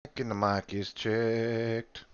And the mic is checked.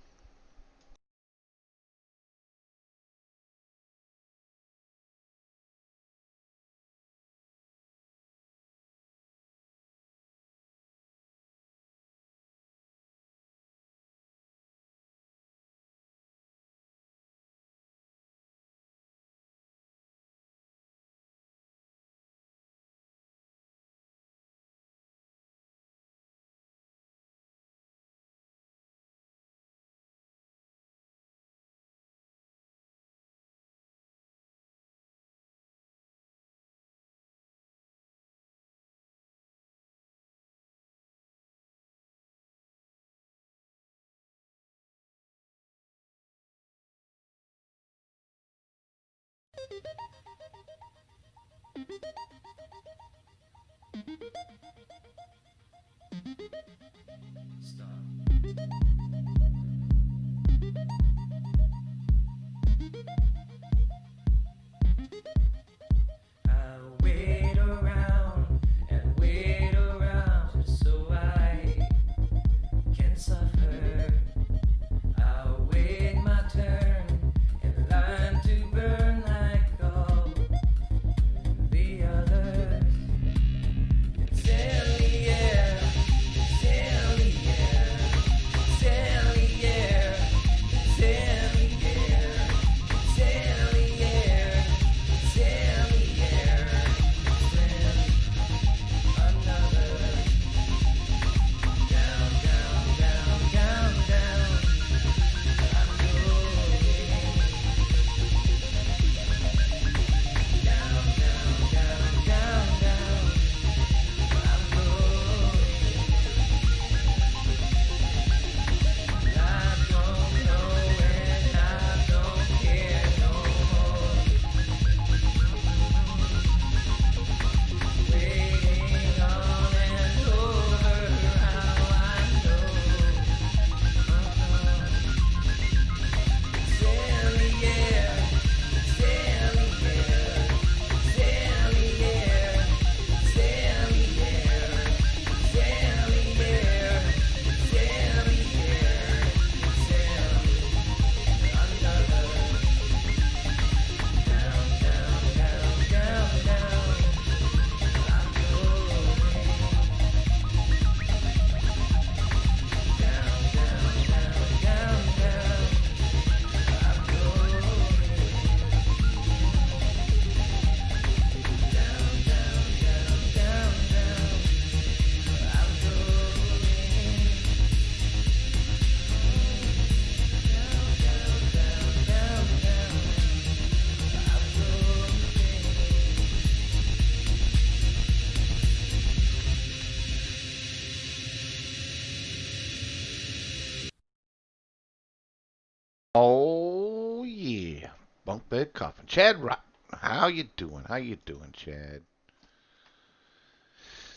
Oh yeah, bunk bed coffin. Chad Rock, how you doing? How you doing, Chad?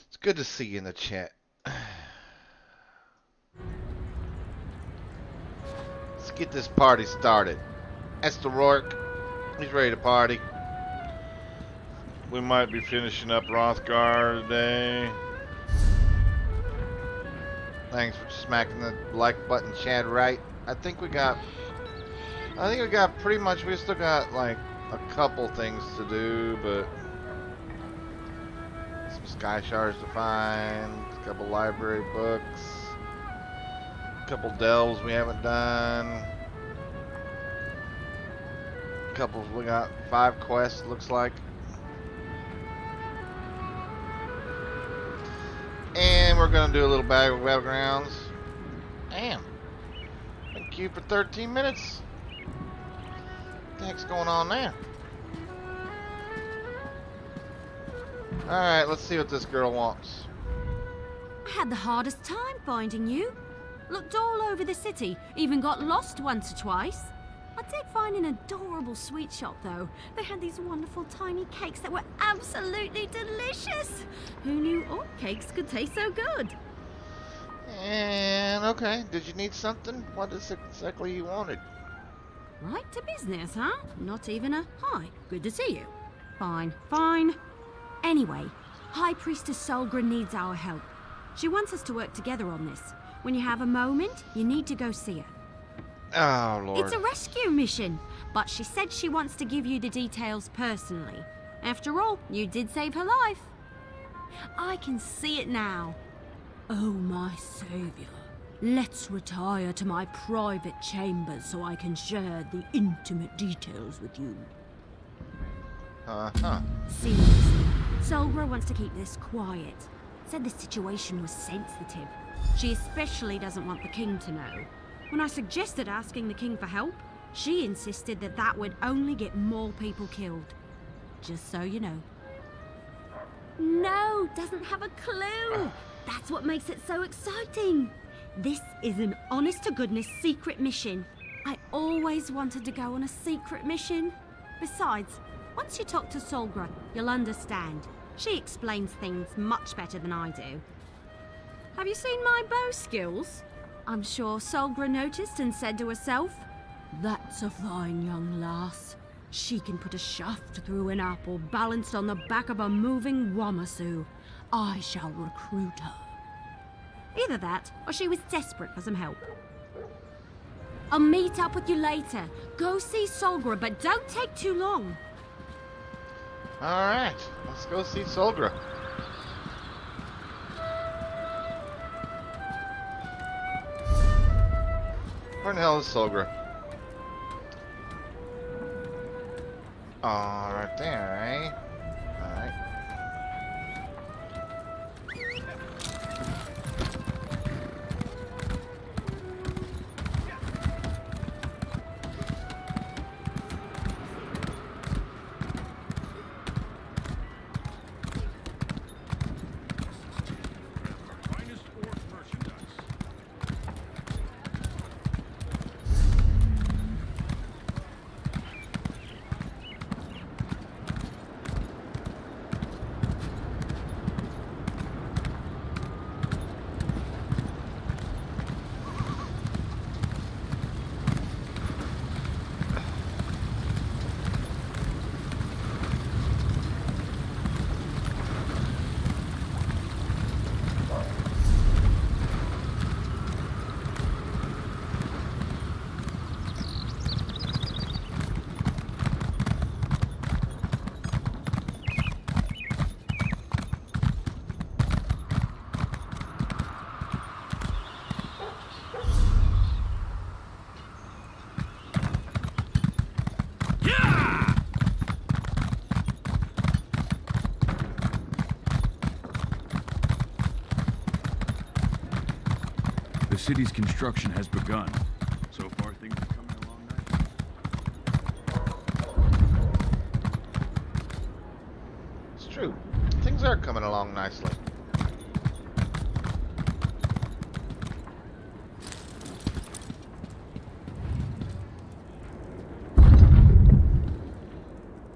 It's good to see you in the chat. Let's get this party started. That's the Rorck. He's ready to party. We might be finishing up Wrothgar today. Thanks for smacking the like button, Chad. Right? I think we got pretty much. We still got like a couple things to do, but some sky shards to find, a couple library books, a couple delves we haven't done. We got 5 quests, looks like. And we're gonna do a little battlegrounds. Damn. Thank you for 13 minutes. What the heck's going on there? Alright, let's see what this girl wants. I had the hardest time finding you. Looked all over the city, even got lost once or twice. I did find an adorable sweet shop though. They had these wonderful tiny cakes that were absolutely delicious. Who knew orc cakes could taste so good? And okay, did you need something? What is it exactly you wanted? Right to business, huh? Not even a hi, good to see you. Fine, fine. Anyway, High Priestess Solgra needs our help. She wants us to work together on this. When you have a moment, you need to go see her. Oh, Lord. It's a rescue mission, but she said she wants to give you the details personally. After all, you did save her life. I can see it now. Oh, my savior. Let's retire to my private chambers so I can share the intimate details with you. Uh-huh. Seriously, Solgra wants to keep this quiet. Said the situation was sensitive. She especially doesn't want the king to know. When I suggested asking the king for help, she insisted that that would only get more people killed. Just so you know. No, doesn't have a clue. That's what makes it so exciting. This is an honest-to-goodness secret mission. I always wanted to go on a secret mission. Besides, once you talk to Solgra, you'll understand. She explains things much better than I do. Have you seen my bow skills? I'm sure Solgra noticed and said to herself, "That's a fine young lass. She can put a shaft through an apple balanced on the back of a moving Wamasu. I shall recruit her." Either that, or she was desperate for some help. I'll meet up with you later. Go see Solgra, but don't take too long. Alright, let's go see Solgra. Where the hell is Solgra? Oh, right there, eh? Alright. The city's construction has begun. So far, things are coming along nicely. It's true. Things are coming along nicely.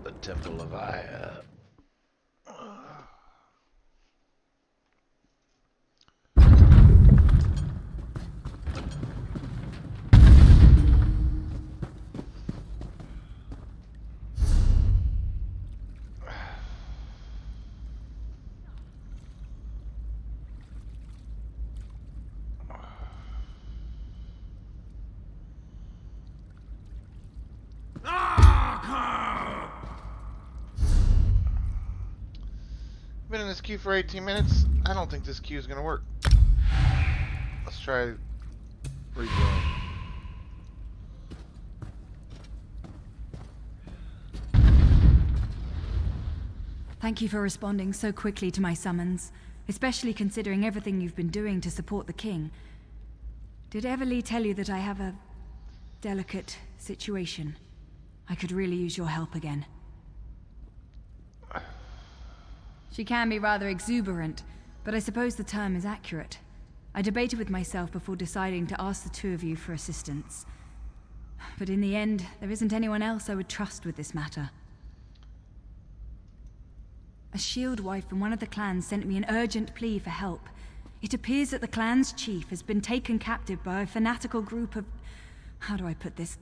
The Temple of Aya. Been in this queue for 18 minutes. I don't think this queue is gonna work. Let's try rejoin. Thank you for responding so quickly to my summons, especially considering everything you've been doing to support the king. Did Everly tell you that I have a delicate situation? I could really use your help again. She can be rather exuberant, but I suppose the term is accurate. I debated with myself before deciding to ask the two of you for assistance. But in the end, there isn't anyone else I would trust with this matter. A shield wife from one of the clans sent me an urgent plea for help. It appears that the clan's chief has been taken captive by a fanatical group of... how do I put this?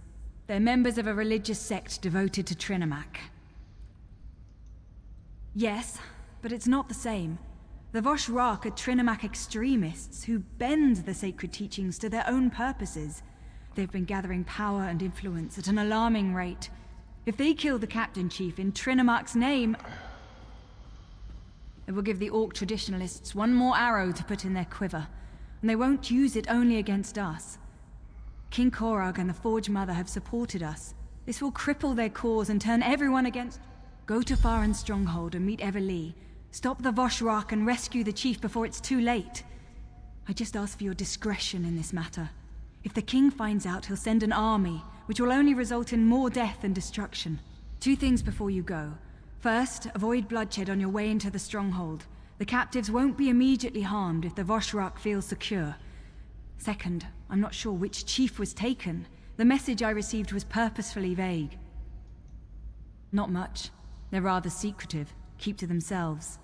They're members of a religious sect devoted to Trinimac. Yes, but it's not the same. The Rorck are Trinomac extremists who bend the sacred teachings to their own purposes. They've been gathering power and influence at an alarming rate. If they kill the Captain Chief in Trinomac's name, it will give the Orc traditionalists one more arrow to put in their quiver, and they won't use it only against us. King Korog and the Forge Mother have supported us. This will cripple their cause and turn everyone against... Go to Farron's stronghold and meet Everlee. Stop the Rorck and rescue the chief before it's too late. I just ask for your discretion in this matter. If the king finds out, he'll send an army, which will only result in more death and destruction. 2 things before you go. First, avoid bloodshed on your way into the stronghold. The captives won't be immediately harmed if the Rorck feels secure. Second, I'm not sure which chief was taken. The message I received was purposefully vague. Not much. They're rather secretive, keep to themselves.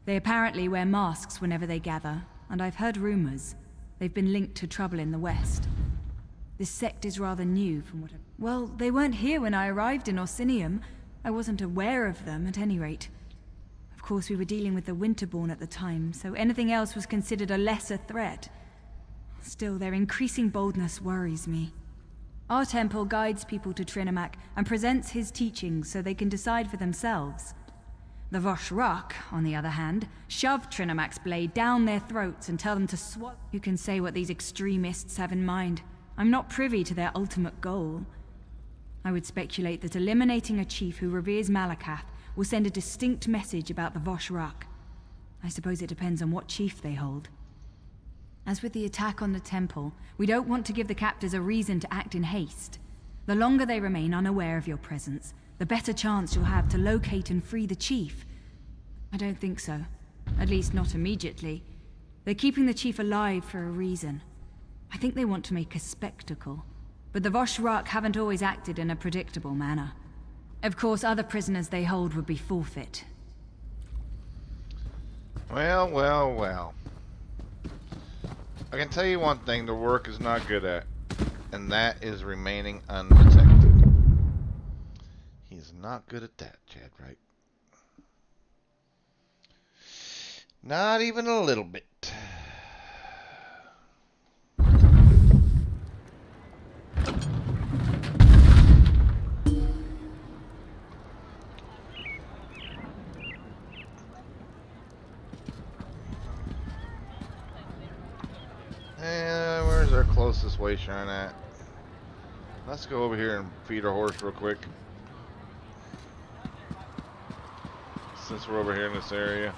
They apparently wear masks whenever they gather, and I've heard rumors. They've been linked to trouble in the West. This sect is rather new from what Well, they weren't here when I arrived in Orsinium. I wasn't aware of them, at any rate. Of course, we were dealing with the Winterborn at the time, so anything else was considered a lesser threat. Still, their increasing boldness worries me. Our temple guides people to Trinomac and presents his teachings so they can decide for themselves. The Rorck, on the other hand, shove Trinomac's blade down their throats and tell them to swallow. You can say what these extremists have in mind. I'm not privy to their ultimate goal. I would speculate that eliminating a chief who reveres Malakath will send a distinct message about the Rorck. I suppose it depends on what chief they hold. As with the attack on the temple, we don't want to give the captors a reason to act in haste. The longer they remain unaware of your presence, the better chance you'll have to locate and free the chief. I don't think so. At least not immediately. They're keeping the chief alive for a reason. I think they want to make a spectacle. But the Rorck haven't always acted in a predictable manner. Of course, other prisoners they hold would be forfeit. Well, well, well. I can tell you one thing the Rorck is not good at, and that is remaining undetected. He's not good at that, Chad, right? Not even a little bit. Where's our closest way shrine at? Let's go over here and feed our horse real quick. Since we're over here in this area.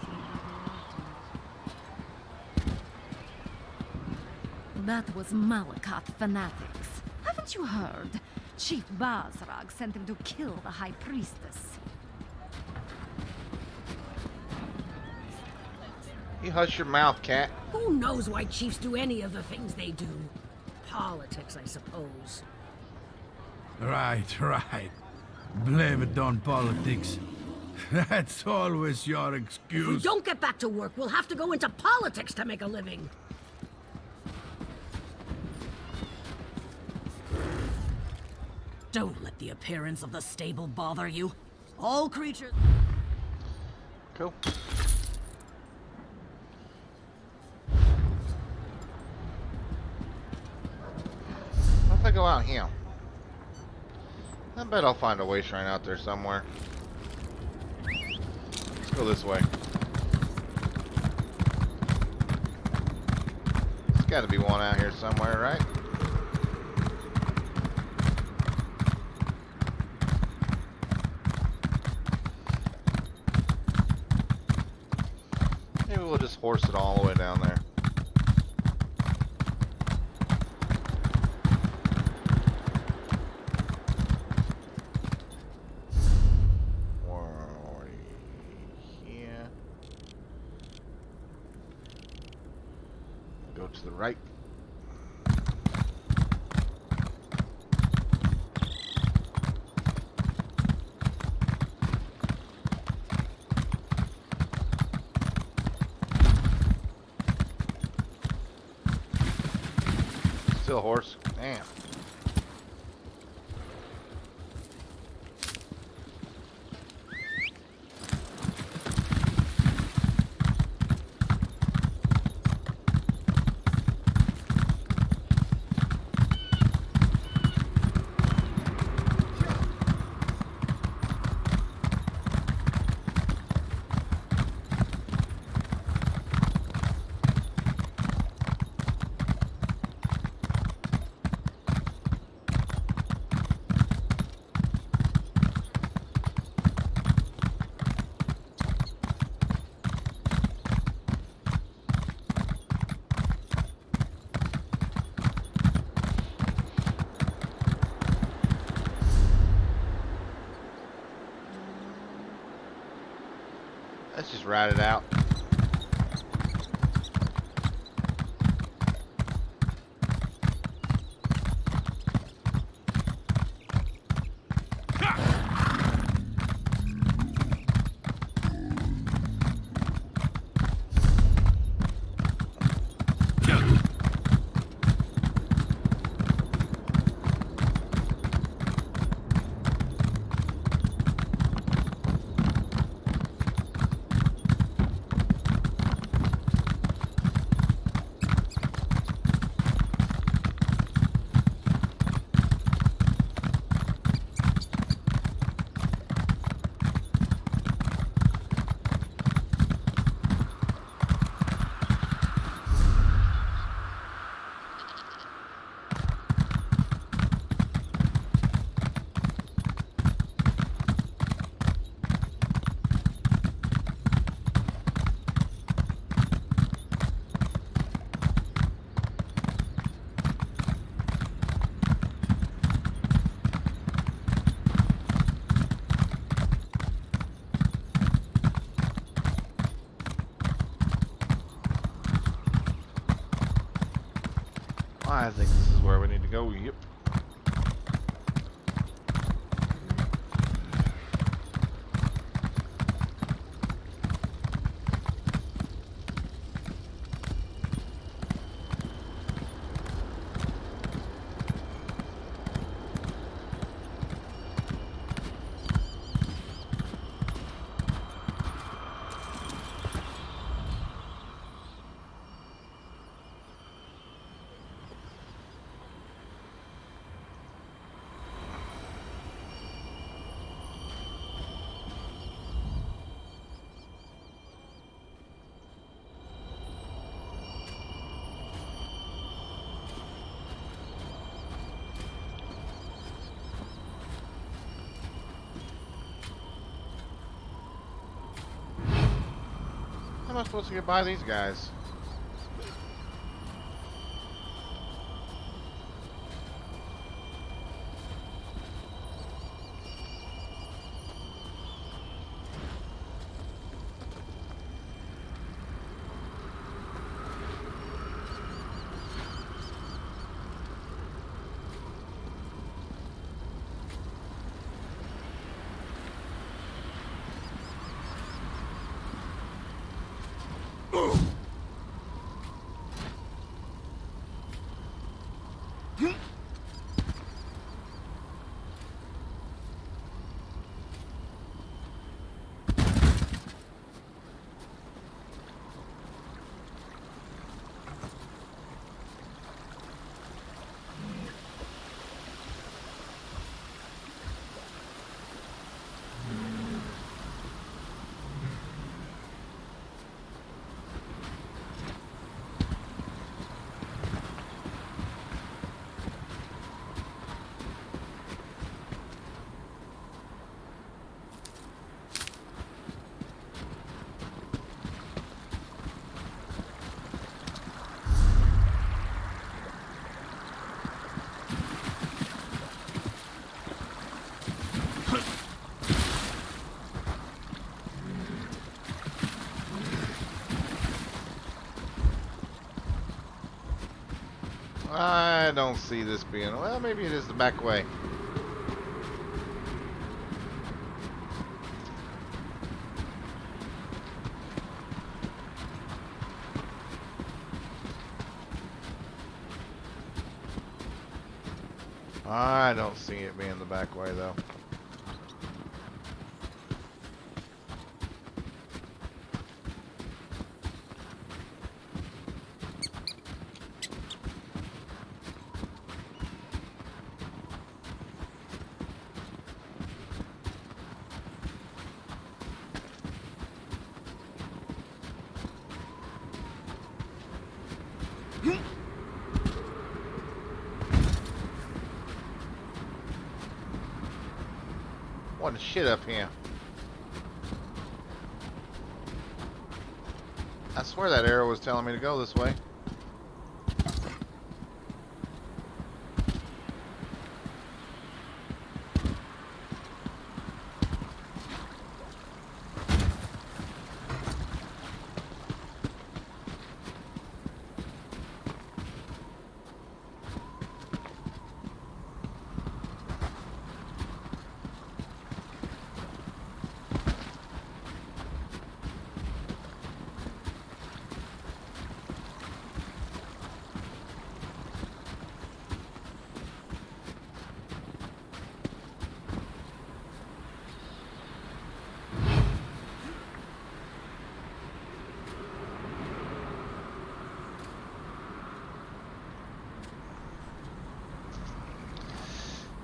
That was Malakath fanatics. Haven't you heard? Chief Bazrag sent him to kill the High Priestess. You hush your mouth, cat. Who knows why chiefs do any of the things they do? Politics, I suppose. Right. Blame it on politics. That's always your excuse. If we don't get back to work, we'll have to go into politics to make a living. Don't let the appearance of the stable bother you. All creatures... Cool. What if I go out here? I bet I'll find a way shrine out there somewhere. Let's go this way. There's got to be one out here somewhere, right? Maybe we'll just horse it all the way down there. Go to the right. Still horse. Damn. ride it out. I think this is where we need to go. Yep. How am I supposed to get by these guys? I don't see this being... Well, maybe it is the back way. I don't see it being the back way, though. What the shit up here? I swear that arrow was telling me to go this way.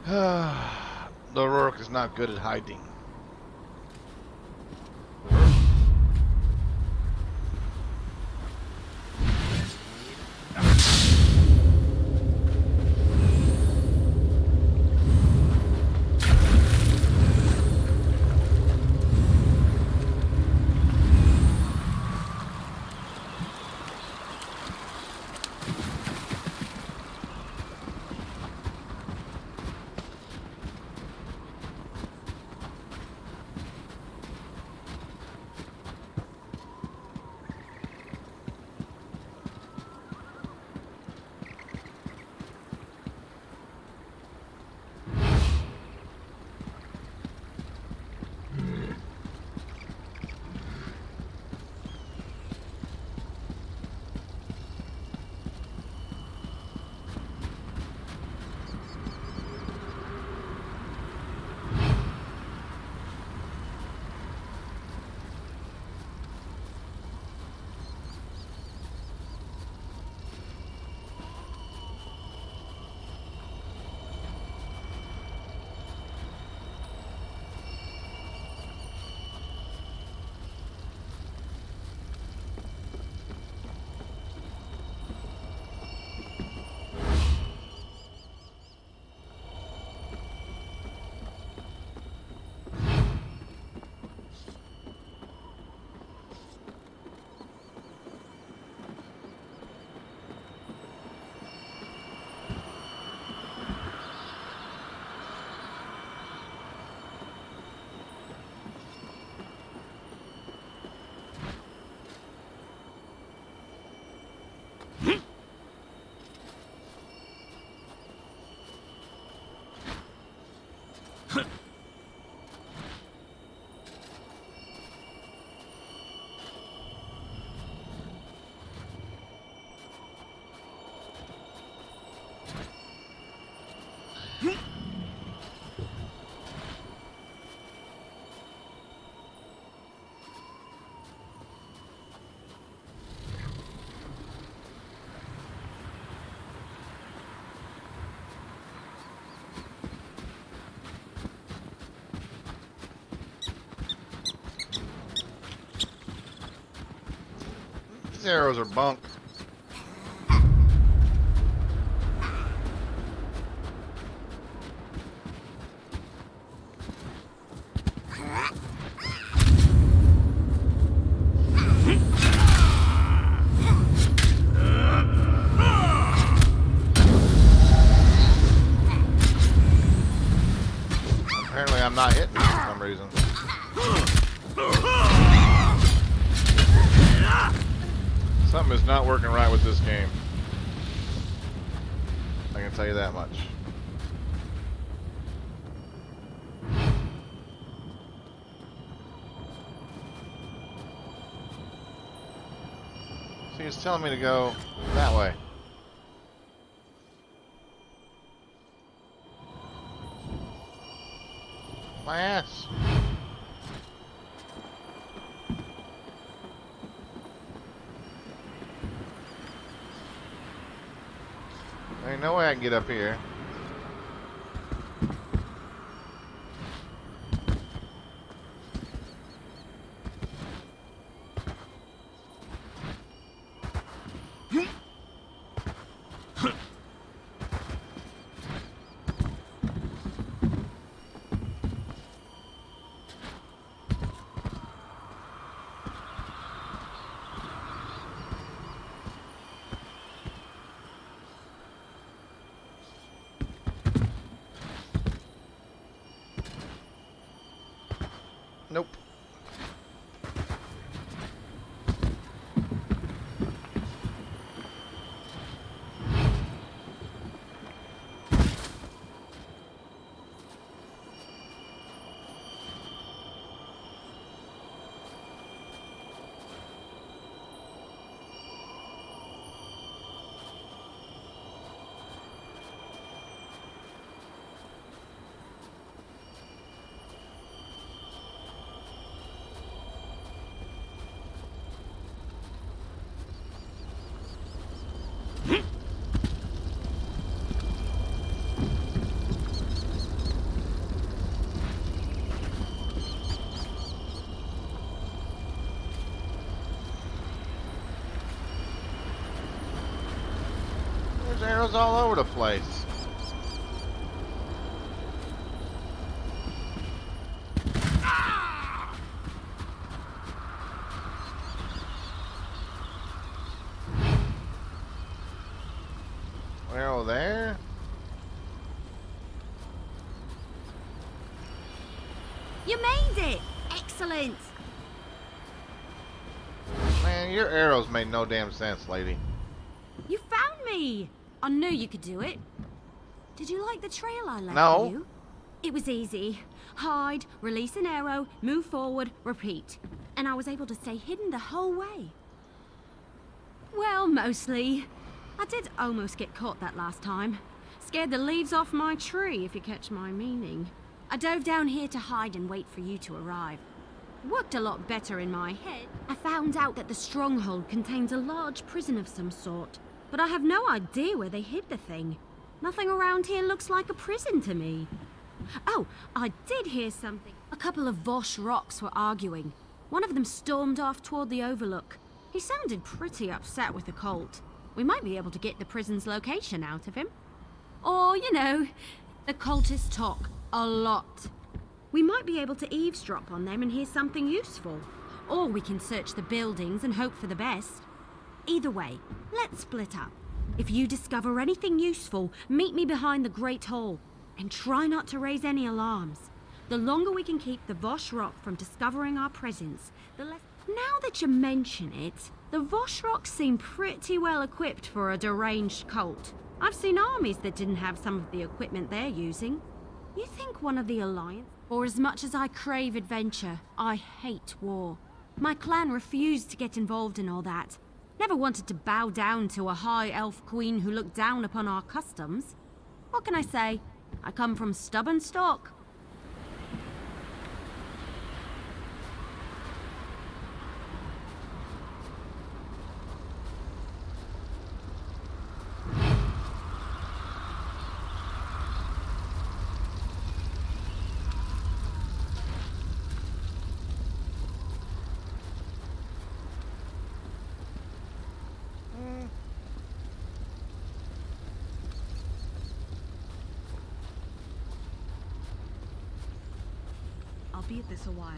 The Rorck is not good at hiding. These arrows are bunk. Apparently I'm not hitting for some reason. Something is not working right with this game. I can tell you that much. See, it's telling me to go that way. My ass. There ain't no way I can get up here. arrows all over the place. Arrow there. You made it! Excellent! Man, your arrows made no damn sense, lady. You found me! I knew you could do it. Did you like the trail I left No. for you? It was easy. Hide, release an arrow, move forward, repeat. And I was able to stay hidden the whole way. Well, mostly. I did almost get caught that last time. Scared the leaves off my tree, if you catch my meaning. I dove down here to hide and wait for you to arrive. Worked a lot better in my head. I found out that the stronghold contains a large prison of some sort, but I have no idea where they hid the thing. Nothing around here looks like a prison to me. Oh, I did hear something. A couple of Vosh rocks were arguing. One of them stormed off toward the overlook. He sounded pretty upset with the cult. We might be able to get the prison's location out of him. Or, you know, the cultists talk a lot. We might be able to eavesdrop on them and hear something useful. Or we can search the buildings and hope for the best. Either way, let's split up. If you discover anything useful, meet me behind the Great Hall. And try not to raise any alarms. The longer we can keep the Vosh Rock from discovering our presence, the less... Now that you mention it, the Vosh Rocks seem pretty well equipped for a deranged cult. I've seen armies that didn't have some of the equipment they're using. You think one of the Alliance? For as much as I crave adventure, I hate war. My clan refused to get involved in all that. Never wanted to bow down to a high elf queen who looked down upon our customs. What can I say? I come from stubborn stock. I'll be at this a while.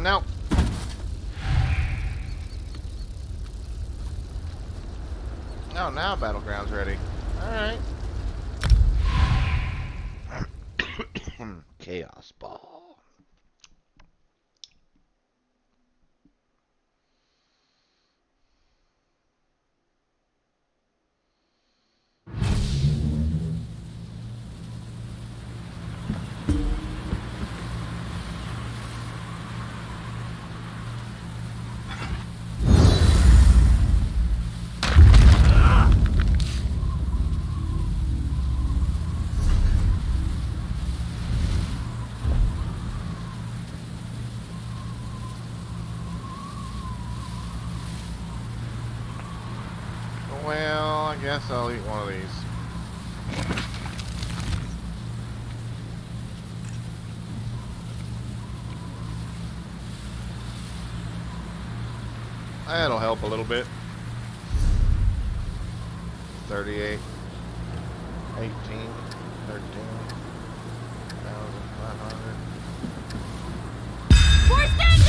No. Oh, now Battleground's ready. Alright. Chaos Ball. Well, I guess I'll eat one of these. That'll help a little bit. 38, 18, 13, 1,500. For standard!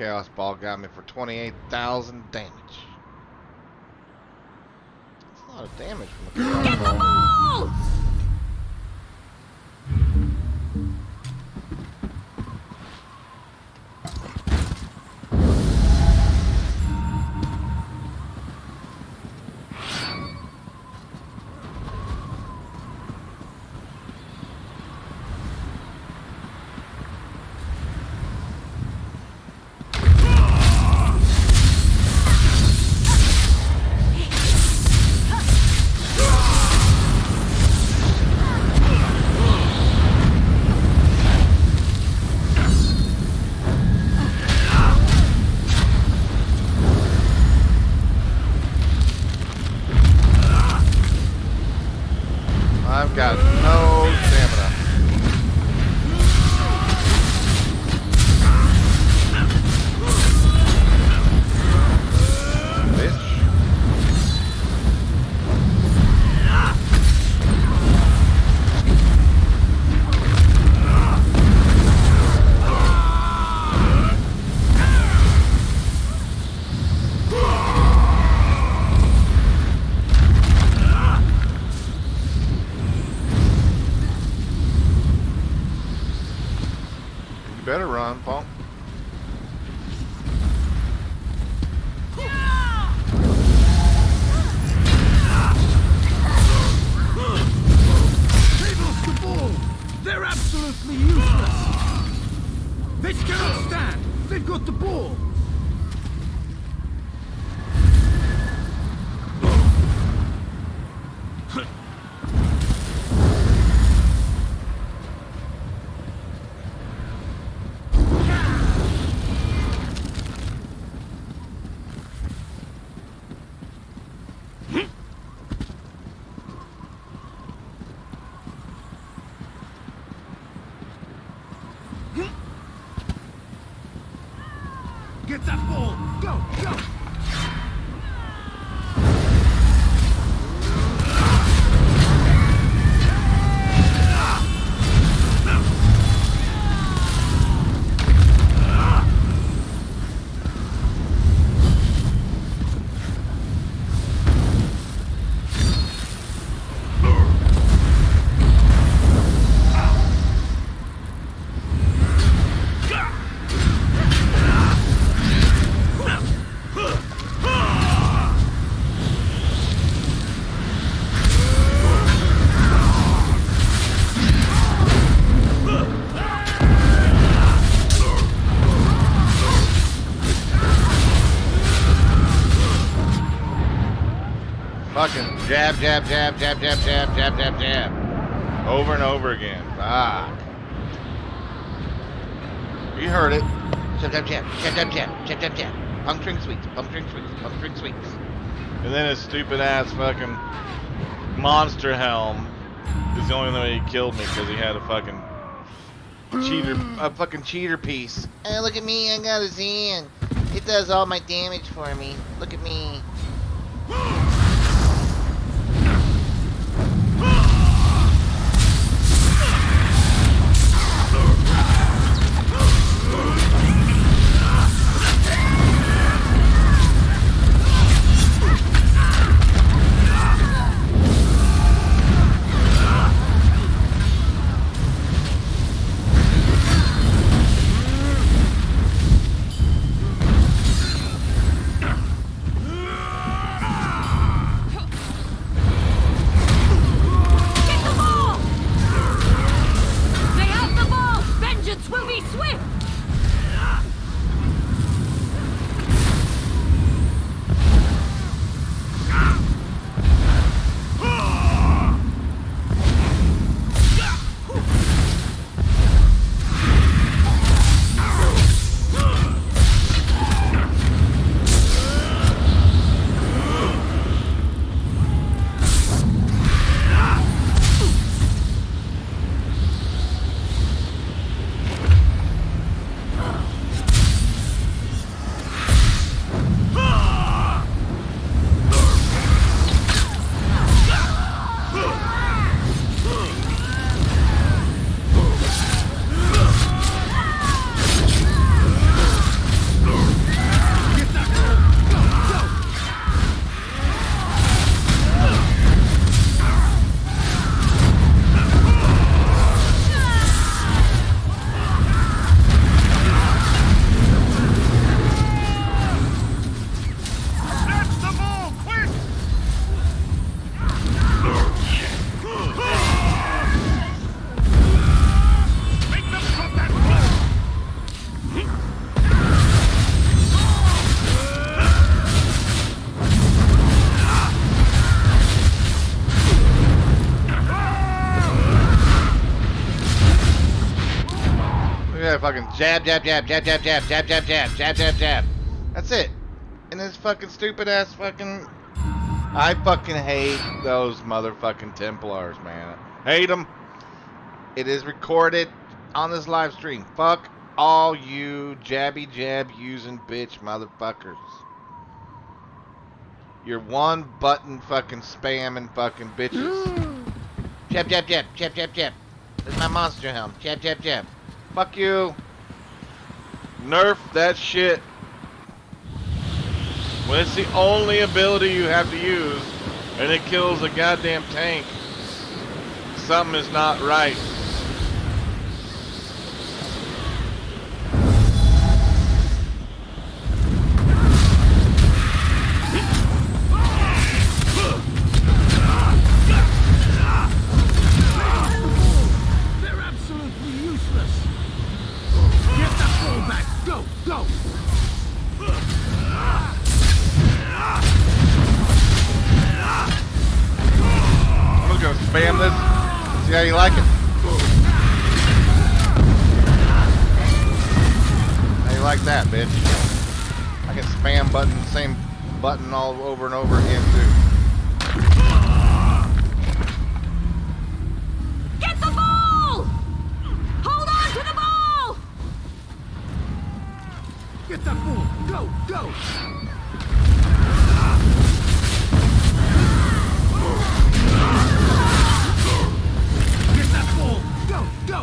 Chaos Ball got me for 28,000 damage. That's a lot of damage from a Chaos Get the Ball. ball! I've got no stamina. Bitch. You better run, Paul. They've lost the ball! They're absolutely useless! This cannot stand! They've got the ball! Get that ball! Go! Go! Fucking jab, jab, jab, jab, jab, jab, jab, jab, jab. Over and over again. Fuck. You heard it. Jab, jab, jab, jab, jab, jab, jab, jab, jab. Puncturing sweeps, puncturing sweeps, puncturing sweeps. And then his stupid ass fucking monster helm is the only way he killed me because he had a fucking cheater piece. Oh, look at me, I got his hand. It does all my damage for me. Look at me. fucking jab, jab, jab, jab, jab, jab, jab, jab, jab, jab, jab, jab. That's it. And this fucking stupid ass fucking... I fucking hate those motherfucking Templars, man. Hate them. It is recorded on this live stream. Fuck all you jabby jab using bitch motherfuckers. You're one button fucking spamming fucking bitches. Jab, jab, jab, jab, jab, jab. This is my monster helm. Jab, jab, jab. Fuck you. Nerf that shit. When it's the only ability you have to use and it kills a goddamn tank, something is not right. They're absolutely useless. Get that ball back. Go, go. I'm just gonna spam this. See how you like it. How you like that, bitch? I can spam button, same button all over and over again too. Get the ball! Hold on to the ball! Get that ball. Go, go. Get that ball. Go, go.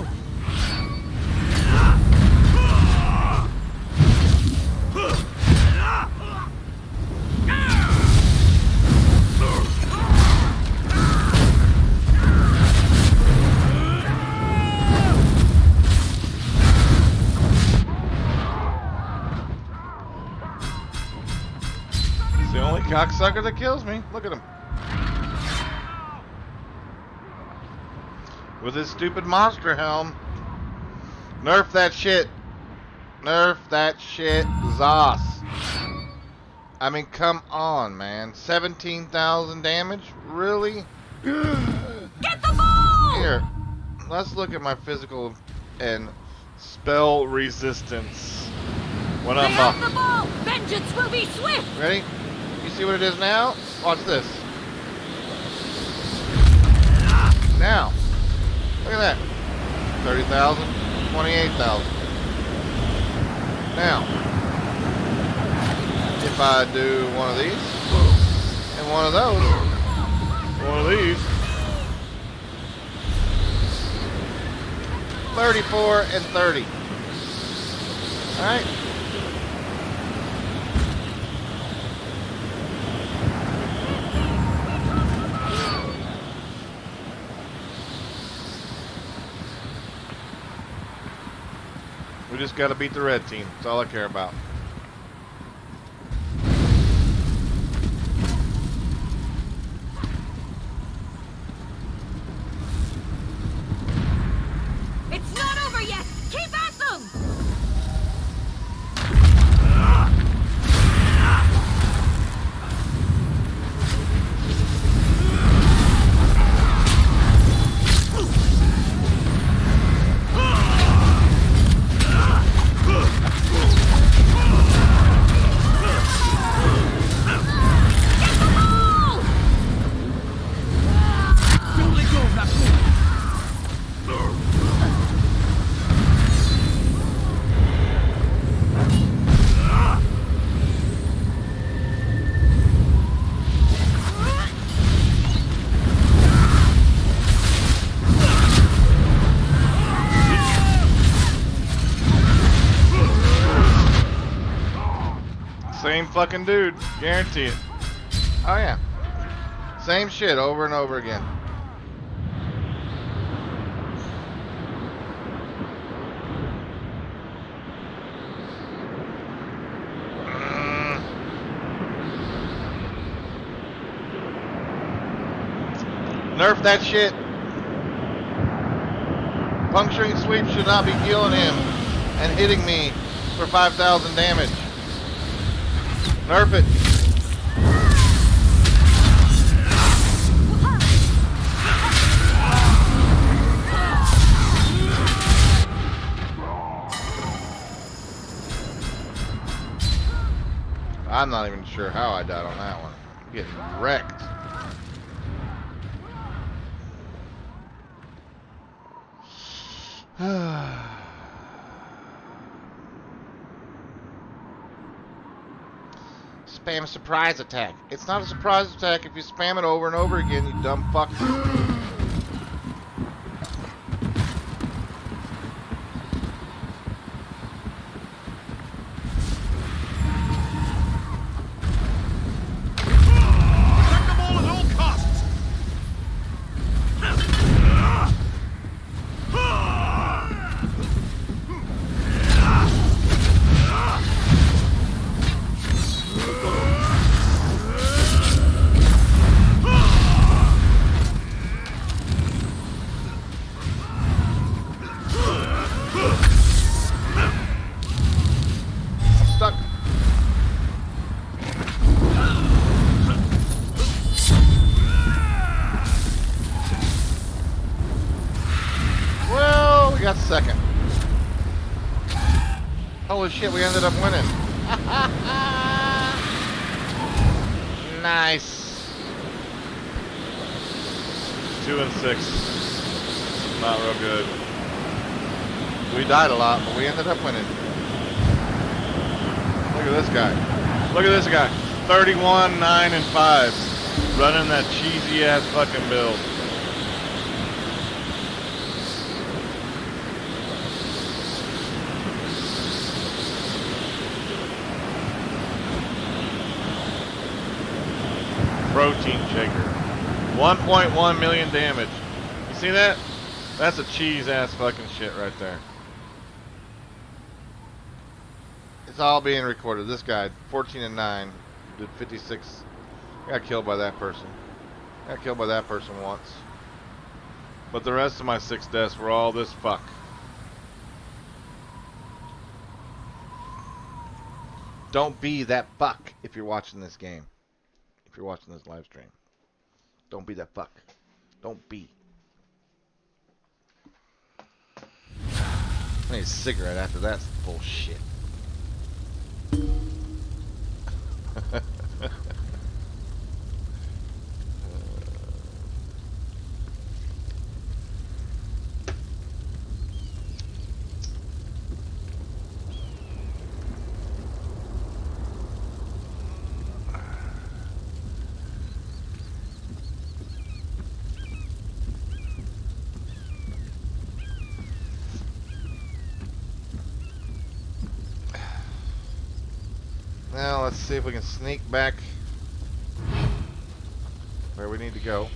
It's the only cocksucker that kills me. Look at him. With his stupid monster helm. Nerf that shit. Nerf that shit. Zos. I mean, come on, man. 17,000 damage? Really? Get the ball! Here. Let's look at my physical and spell resistance. When I'm Lay off the ball! Vengeance will be swift! Ready? You see what it is now? Watch this. Now. Look at that. 30,000, 28,000. Now, if I do one of these, and one of those, one of these, 34 and 30. Alright? We just gotta beat the red team. That's all I care about. It's not over yet! Keep at them! Don't let go of that ball. Same fucking dude. Guarantee it. Oh yeah. Same shit over and over again. Nerf that shit. Puncturing sweep should not be killing him and hitting me for 5,000 damage. Nerf it. I'm not even sure how I died on that one. I'm getting wrecked. Spam a surprise attack. It's not a surprise attack if you spam it over and over again, you dumb fuck. Second. Holy shit, we ended up winning. Nice. 2 and 6. Not real good. We died a lot, but we ended up winning. Look at this guy. Look at this guy. 31, 9, and 5. Running that cheesy ass fucking build. Protein shaker. 1.1 million damage. You see that? That's a cheese ass fucking shit right there. It's all being recorded. This guy, 14 and 9, did 56. Got killed by that person. Got killed by that person once. But the rest of my 6 deaths were all this fuck. Don't be that fuck if you're watching this game. If you're watching this live stream. Don't be that fuck. Don't be. I need a cigarette after that bullshit. Now let's see if we can sneak back where we need to go.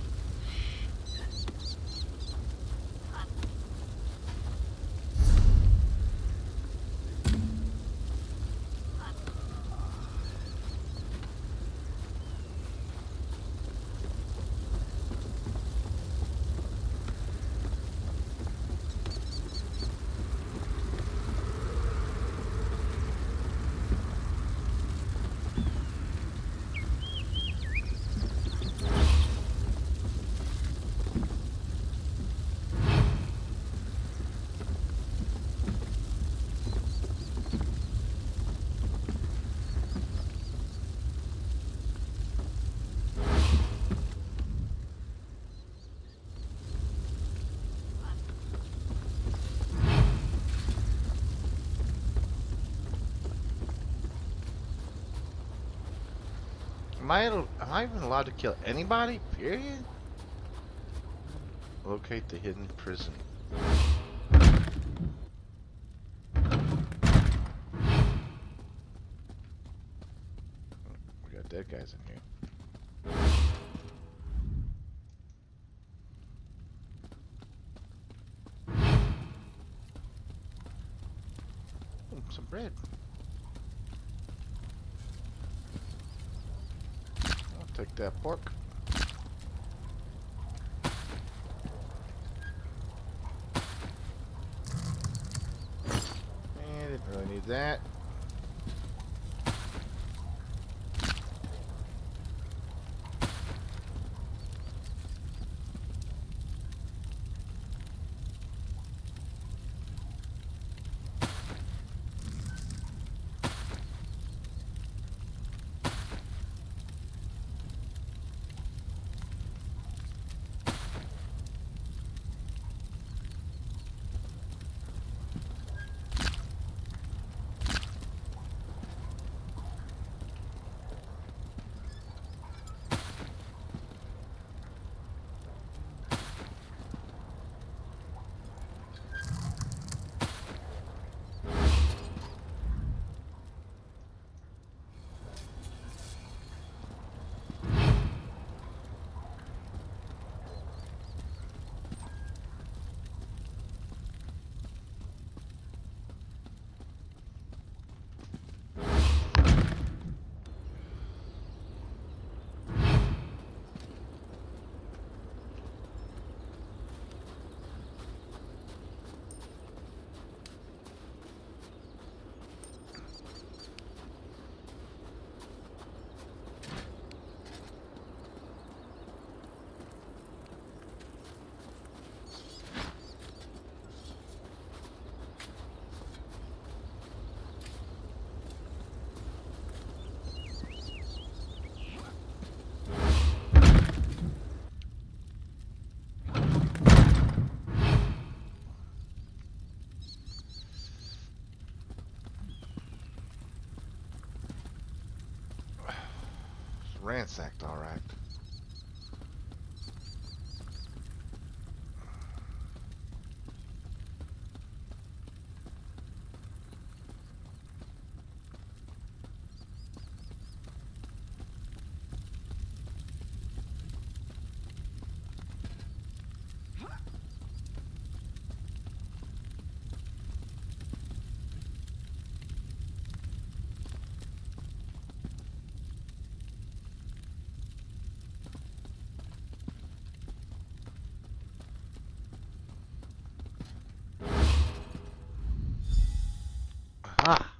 Am I even allowed to kill anybody? Period? Locate the hidden prison. We got dead guys in here. Oh, some bread. Take that pork. Didn't really need that. ransacked, all right. Ah.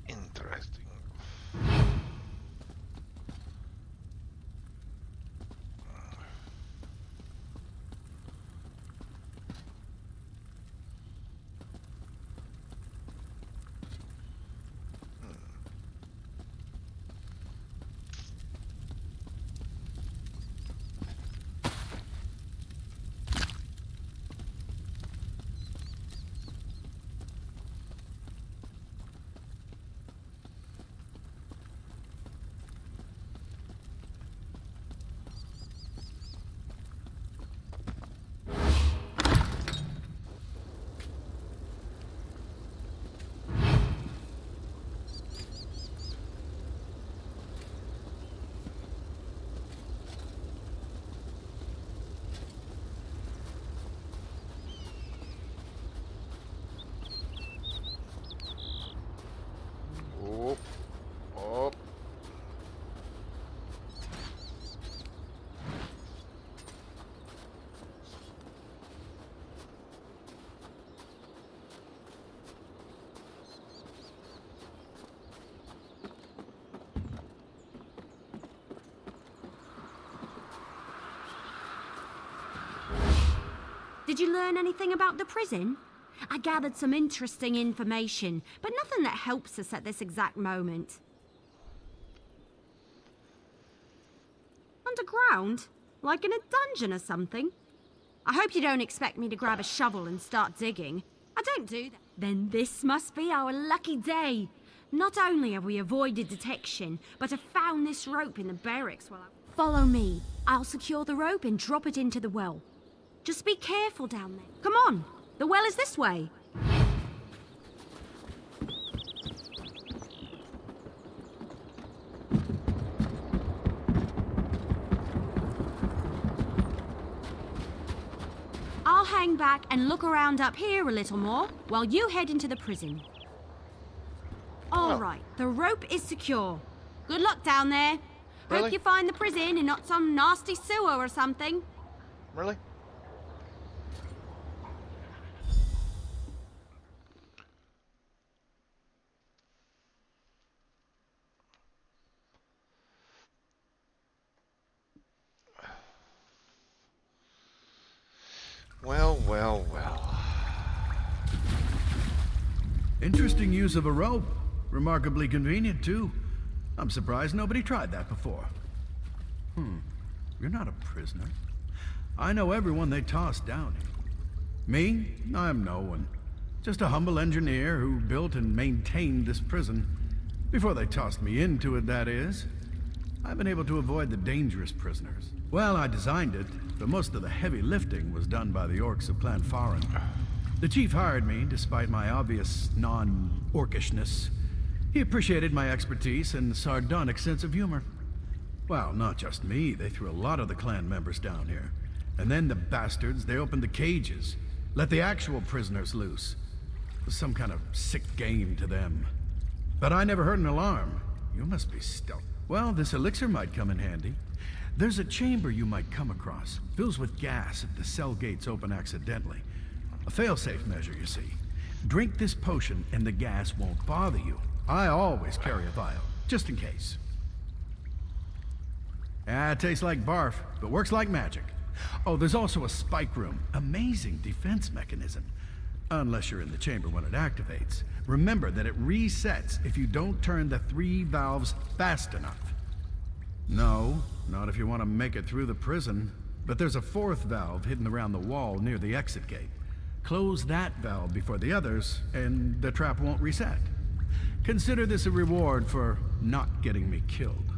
Interesting. Oh, oh. Did you learn anything about the prison? I gathered some interesting information, but nothing that helps us at this exact moment. Underground? Like in a dungeon or something? I hope you don't expect me to grab a shovel and start digging. I don't do that. Then this must be our lucky day. Not only have we avoided detection, but have found this rope in the barracks while I... Follow me. I'll secure the rope and drop it into the well. Just be careful down there. Come on, the well is this way. I'll hang back and look around up here a little more while you head into the prison. All right, the rope is secure. Good luck down there. Really? Hope you find the prison and not some nasty sewer or something. Really? Well, well, well. Interesting use of a rope. Remarkably convenient, too. I'm surprised nobody tried that before. You're not a prisoner. I know everyone they tossed down here. Me? I'm no one. Just a humble engineer who built and maintained this prison. Before they tossed me into it, that is. I've been able to avoid the dangerous prisoners. Well, I designed it, but most of the heavy lifting was done by the orcs of Clan Farin. The chief hired me, despite my obvious non-orcishness. He appreciated my expertise and sardonic sense of humor. Well, not just me, they threw a lot of the clan members down here. And then the bastards, they opened the cages, let the actual prisoners loose. It was some kind of sick game to them. But I never heard an alarm. You must be stealth. Well, this elixir might come in handy. There's a chamber you might come across. Fills with gas if the cell gates open accidentally. A fail-safe measure, you see. Drink this potion and the gas won't bother you. I always carry a vial, just in case. It tastes like barf, but works like magic. Oh, there's also a spike room. Amazing defense mechanism. Unless you're in the chamber when it activates. Remember that it resets if you don't turn the 3 valves fast enough. No, not if you want to make it through the prison. But there's a fourth valve hidden around the wall near the exit gate. Close that valve before the others, and the trap won't reset. Consider this a reward for not getting me killed.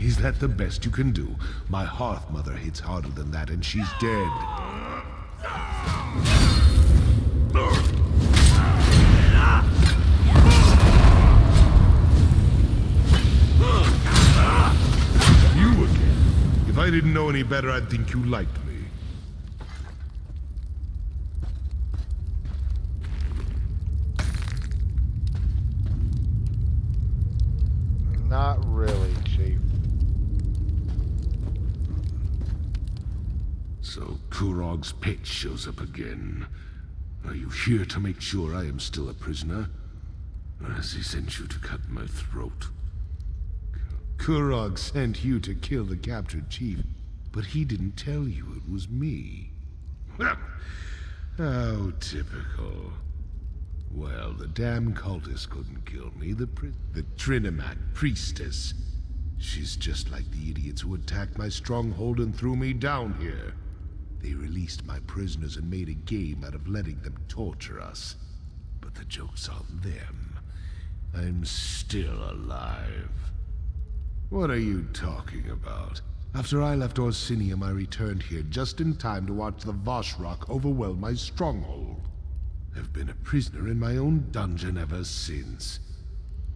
Is that the best you can do? My hearth mother hits harder than that, and she's dead. You again. If I didn't know any better, I'd think you liked me. Not really, Chief. So Kurog's pet shows up again. Are you here to make sure I am still a prisoner? Or has he sent you to cut my throat? Kurog sent you to kill the captured chief, but he didn't tell you it was me. How typical. Well, the damn cultist couldn't kill me. The Trinimac priestess. She's just like the idiots who attacked my stronghold and threw me down here. They released my prisoners and made a game out of letting them torture us. But the joke's on them. I'm still alive. What are you talking about? After I left Orsinium, I returned here just in time to watch the Rorck overwhelm my stronghold. I've been a prisoner in my own dungeon ever since.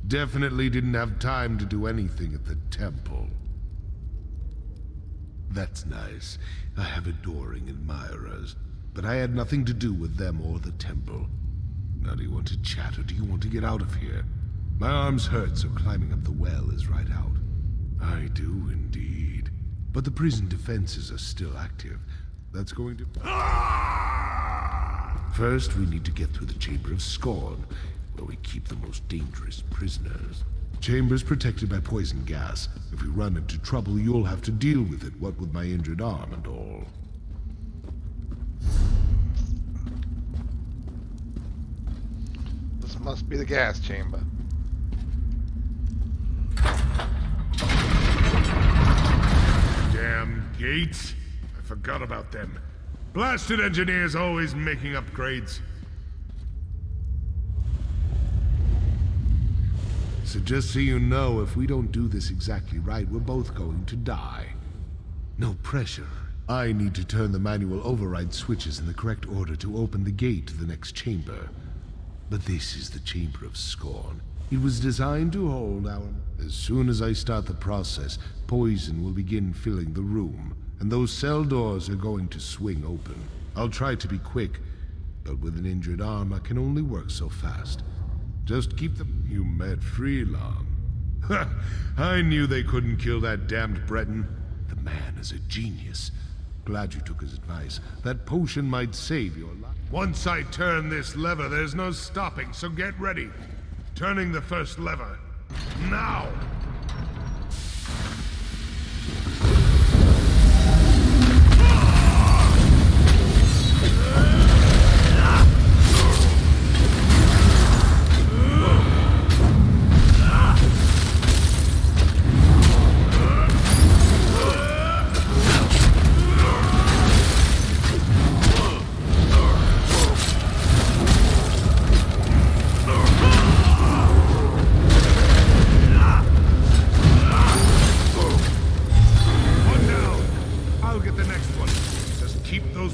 Definitely didn't have time to do anything at the temple. That's nice. I have adoring admirers, but I had nothing to do with them or the temple. Now do you want to chat or do you want to get out of here? My arms hurt, so climbing up the well is right out. I do indeed. But the prison defenses are still active. That's going to... First, we need to get through the Chamber of Scorn, where we keep the most dangerous prisoners. Chamber's protected by poison gas. If we run into trouble, you'll have to deal with it, what with my injured arm and all. This must be the gas chamber. Damn gates! I forgot about them. Blasted engineers always making upgrades. So just so you know, if we don't do this exactly right, we're both going to die. No pressure. I need to turn the manual override switches in the correct order to open the gate to the next chamber. But this is the Chamber of Scorn. It was designed to hold our... As soon as I start the process, poison will begin filling the room, and those cell doors are going to swing open. I'll try to be quick, but with an injured arm, I can only work so fast. Just keep them... You met Freelong. Ha! I knew they couldn't kill that damned Breton. The man is a genius. Glad you took his advice. That potion might save your life. Once I turn this lever, there's no stopping, so get ready. Turning the first lever. Now!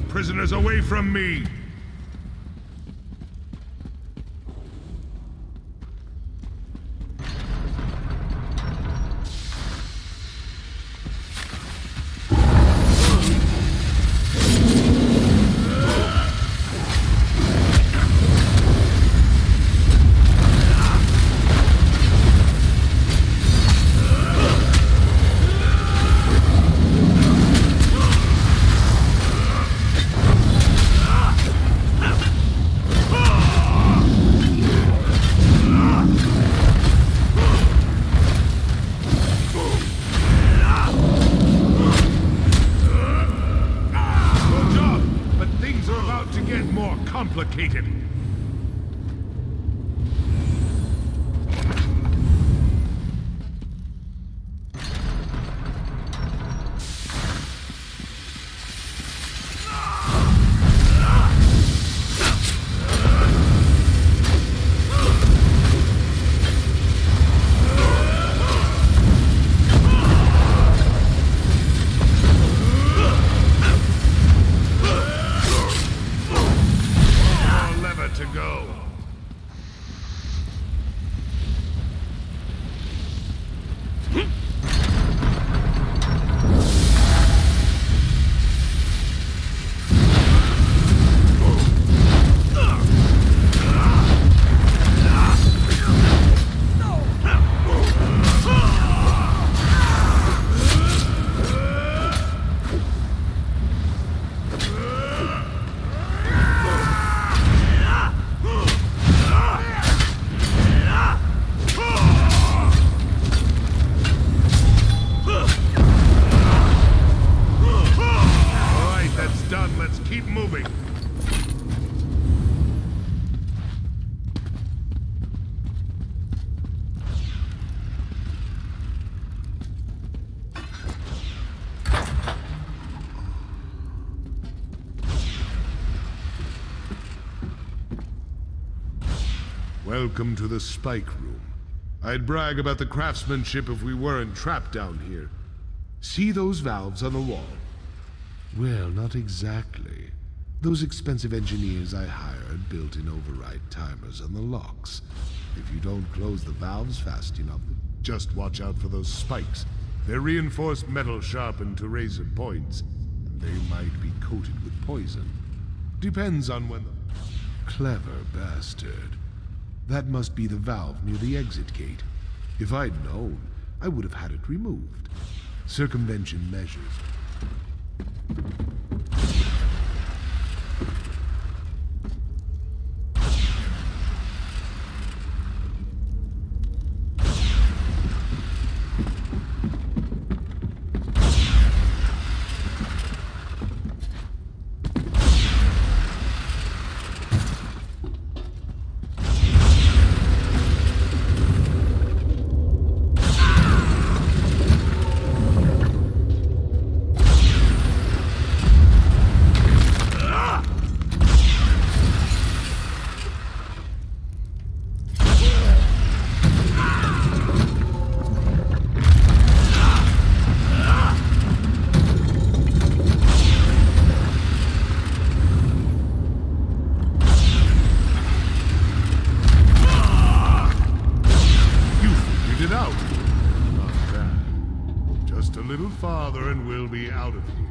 Prisoners away from me! to go. Welcome to the Spike Room. I'd brag about the craftsmanship if we weren't trapped down here. See those valves on the wall? Well, not exactly. Those expensive engineers I hired built in override timers on the locks. If you don't close the valves fast enough, just watch out for those spikes. They're reinforced metal sharpened to razor points, and they might be coated with poison. Depends on when the... Clever bastard. That must be the valve near the exit gate. If I'd known, I would have had it removed. Circumvention measures. Farther and we'll be out of here.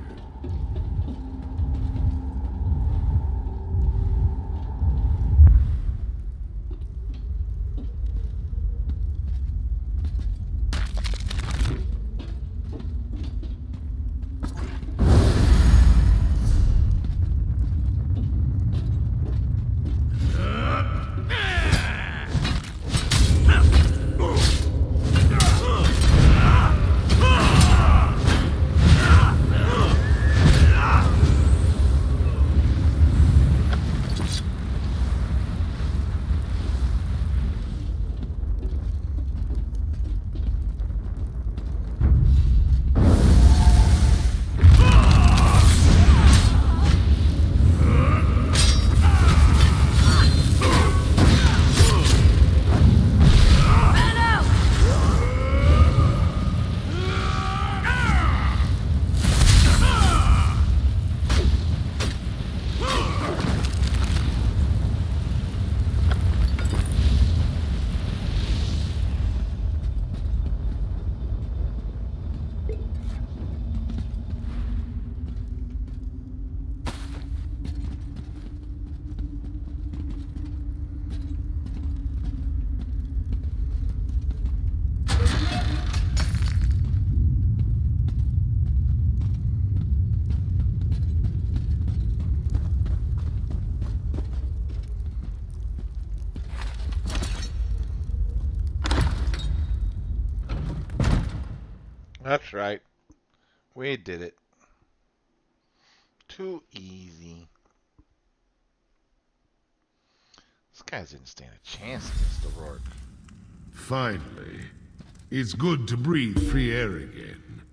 That's right. We did it. Too easy. This guy didn't stand a chance against the Rorck. Finally. It's good to breathe free air again.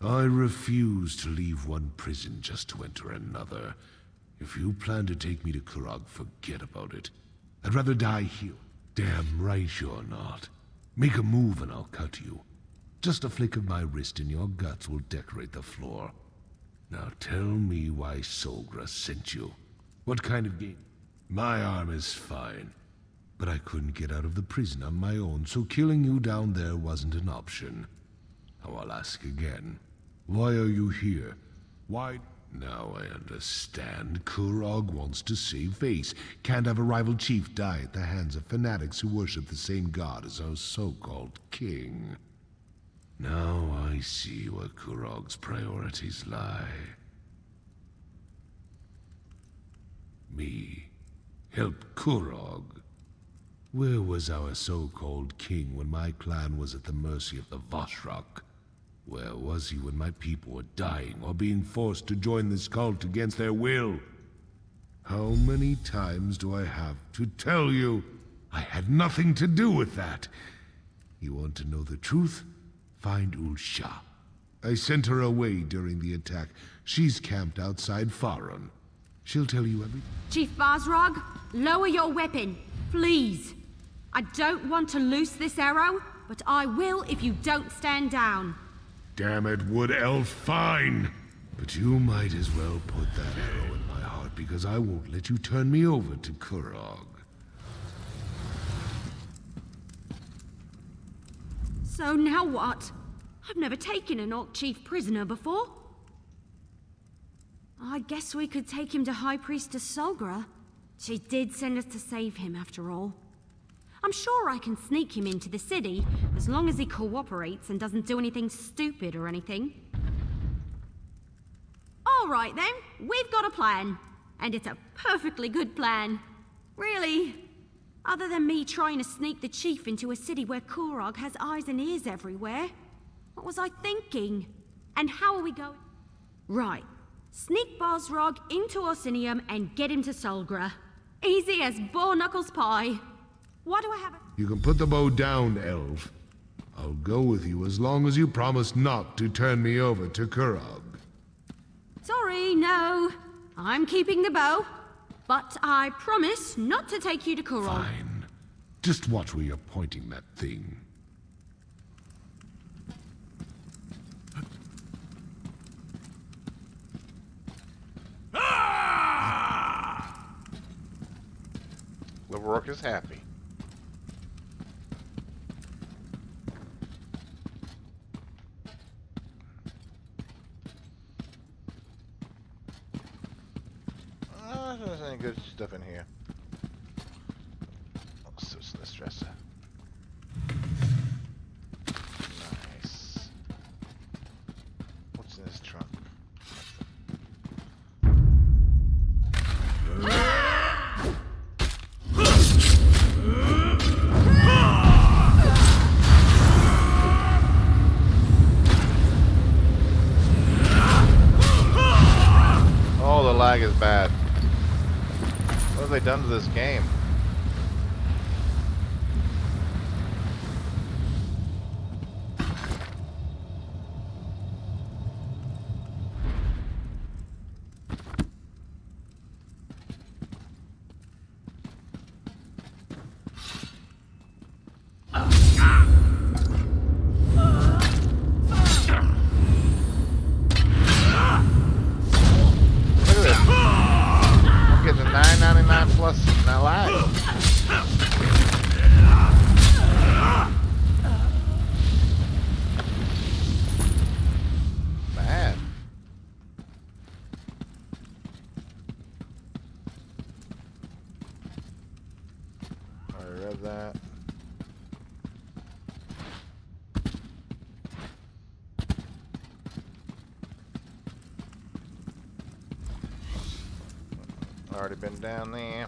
I refuse to leave one prison just to enter another. If you plan to take me to Kurog, forget about it. I'd rather die here. Damn right you're not. Make a move and I'll cut you. Just a flick of my wrist and your guts will decorate the floor. Now tell me why Solgra sent you. What kind of game? My arm is fine. But I couldn't get out of the prison on my own, so killing you down there wasn't an option. Now I'll ask again. Why are you here? Why? Now I understand. Kurog wants to save face. Can't have a rival chief die at the hands of fanatics who worship the same god as our so-called king. Now I see where Kurog's priorities lie. Me. Help Kurog. Where was our so-called king when my clan was at the mercy of the Vashrak? Where was he when my people were dying or being forced to join this cult against their will? How many times do I have to tell you? I had nothing to do with that. You want to know the truth? Find Ulsha. I sent her away during the attack. She's camped outside Farron. She'll tell you everything. Chief Bazrog, lower your weapon, please. I don't want to loose this arrow, but I will if you don't stand down. Damn it, Wood Elf, fine! But you might as well put that arrow in my heart, because I won't let you turn me over to Kurog. So now what? I've never taken an Orc Chief prisoner before. I guess we could take him to High Priestess Solgra. She did send us to save him, after all. I'm sure I can sneak him into the city, as long as he cooperates and doesn't do anything stupid or anything. All right then, we've got a plan. And it's a perfectly good plan. Really. Other than me trying to sneak the chief into a city where Kurog has eyes and ears everywhere. What was I thinking? And how are we going? Right. Sneak Bazrog into Orsinium and get him to Solgra. Easy as Boar Knuckles pie. Why do I have You can put the bow down, Elf. I'll go with you as long as you promise not to turn me over to Kurog. Sorry, no. I'm keeping the bow. But I promise not to take you to Kurog. Fine. Just watch where you're pointing that thing. The Rorck is happy. There's any good stuff in here. Oh, so this dresser. Nice. What's in this trunk? Oh, the lag is bad. What have they done to this game? That. Already been down there.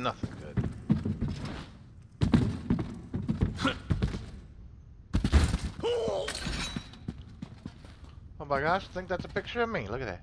nothing good. Oh my gosh, I think that's a picture of me. Look at that.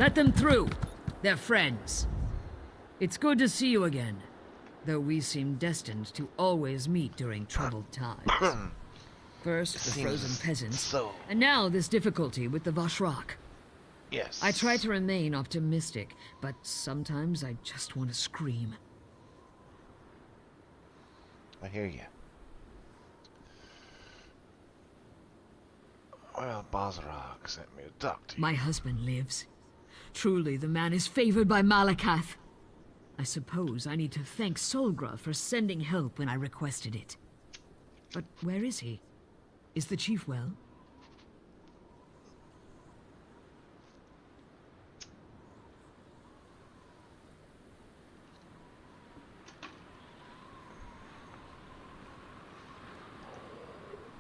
Let them through. They're friends. It's good to see you again, though we seem destined to always meet during troubled times. First, the frozen peasants, and now this difficulty with the Rorck. Yes. I try to remain optimistic, but sometimes I just want to scream. I hear you. Well, Bazarok sent me to talk to you. My husband lives. Truly, the man is favored by Malakath. I suppose I need to thank Solgra for sending help when I requested it. But where is he? Is the chief well?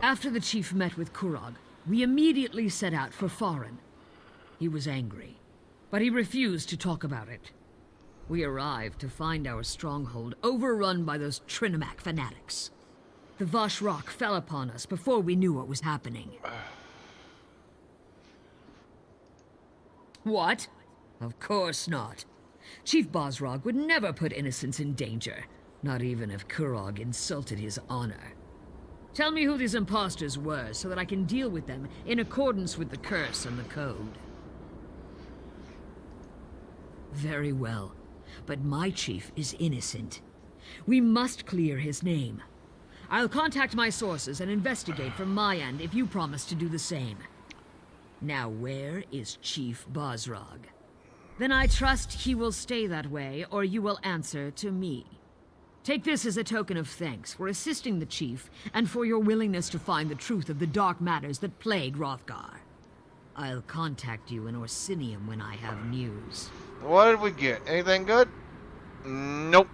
After the chief met with Kurog, we immediately set out for Farin. He was angry, but he refused to talk about it. We arrived to find our stronghold overrun by those Trinimac fanatics. The Rorck fell upon us before we knew what was happening. What? Of course not. Chief Bazarok would never put innocents in danger, not even if Kurog insulted his honor. Tell me who these imposters were, so that I can deal with them in accordance with the curse and the code. Very well, but my chief is innocent. We must clear his name. I'll contact my sources and investigate from my end if you promise to do the same. Now where is Chief Bazarok? Then I trust he will stay that way, or you will answer to me. Take this as a token of thanks for assisting the chief and for your willingness to find the truth of the dark matters that plague Wrothgar. I'll contact you in Orsinium when I have news. What did we get? Anything good? Nope.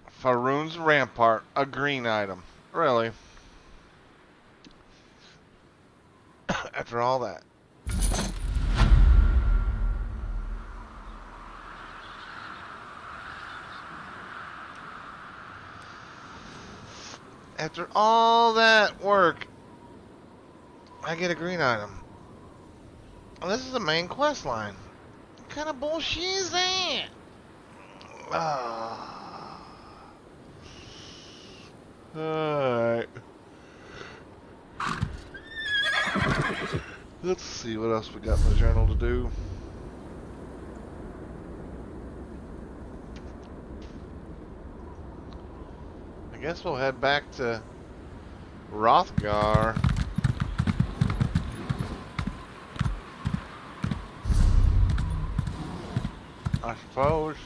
Faroon's Rampart, a green item. Really? After all that. After all that work, I get a green item. And this is the main quest line. What kind of bullshit is that? Alright. Let's see what else we got in the journal to do. I guess we'll head back to Wrothgar. I suppose.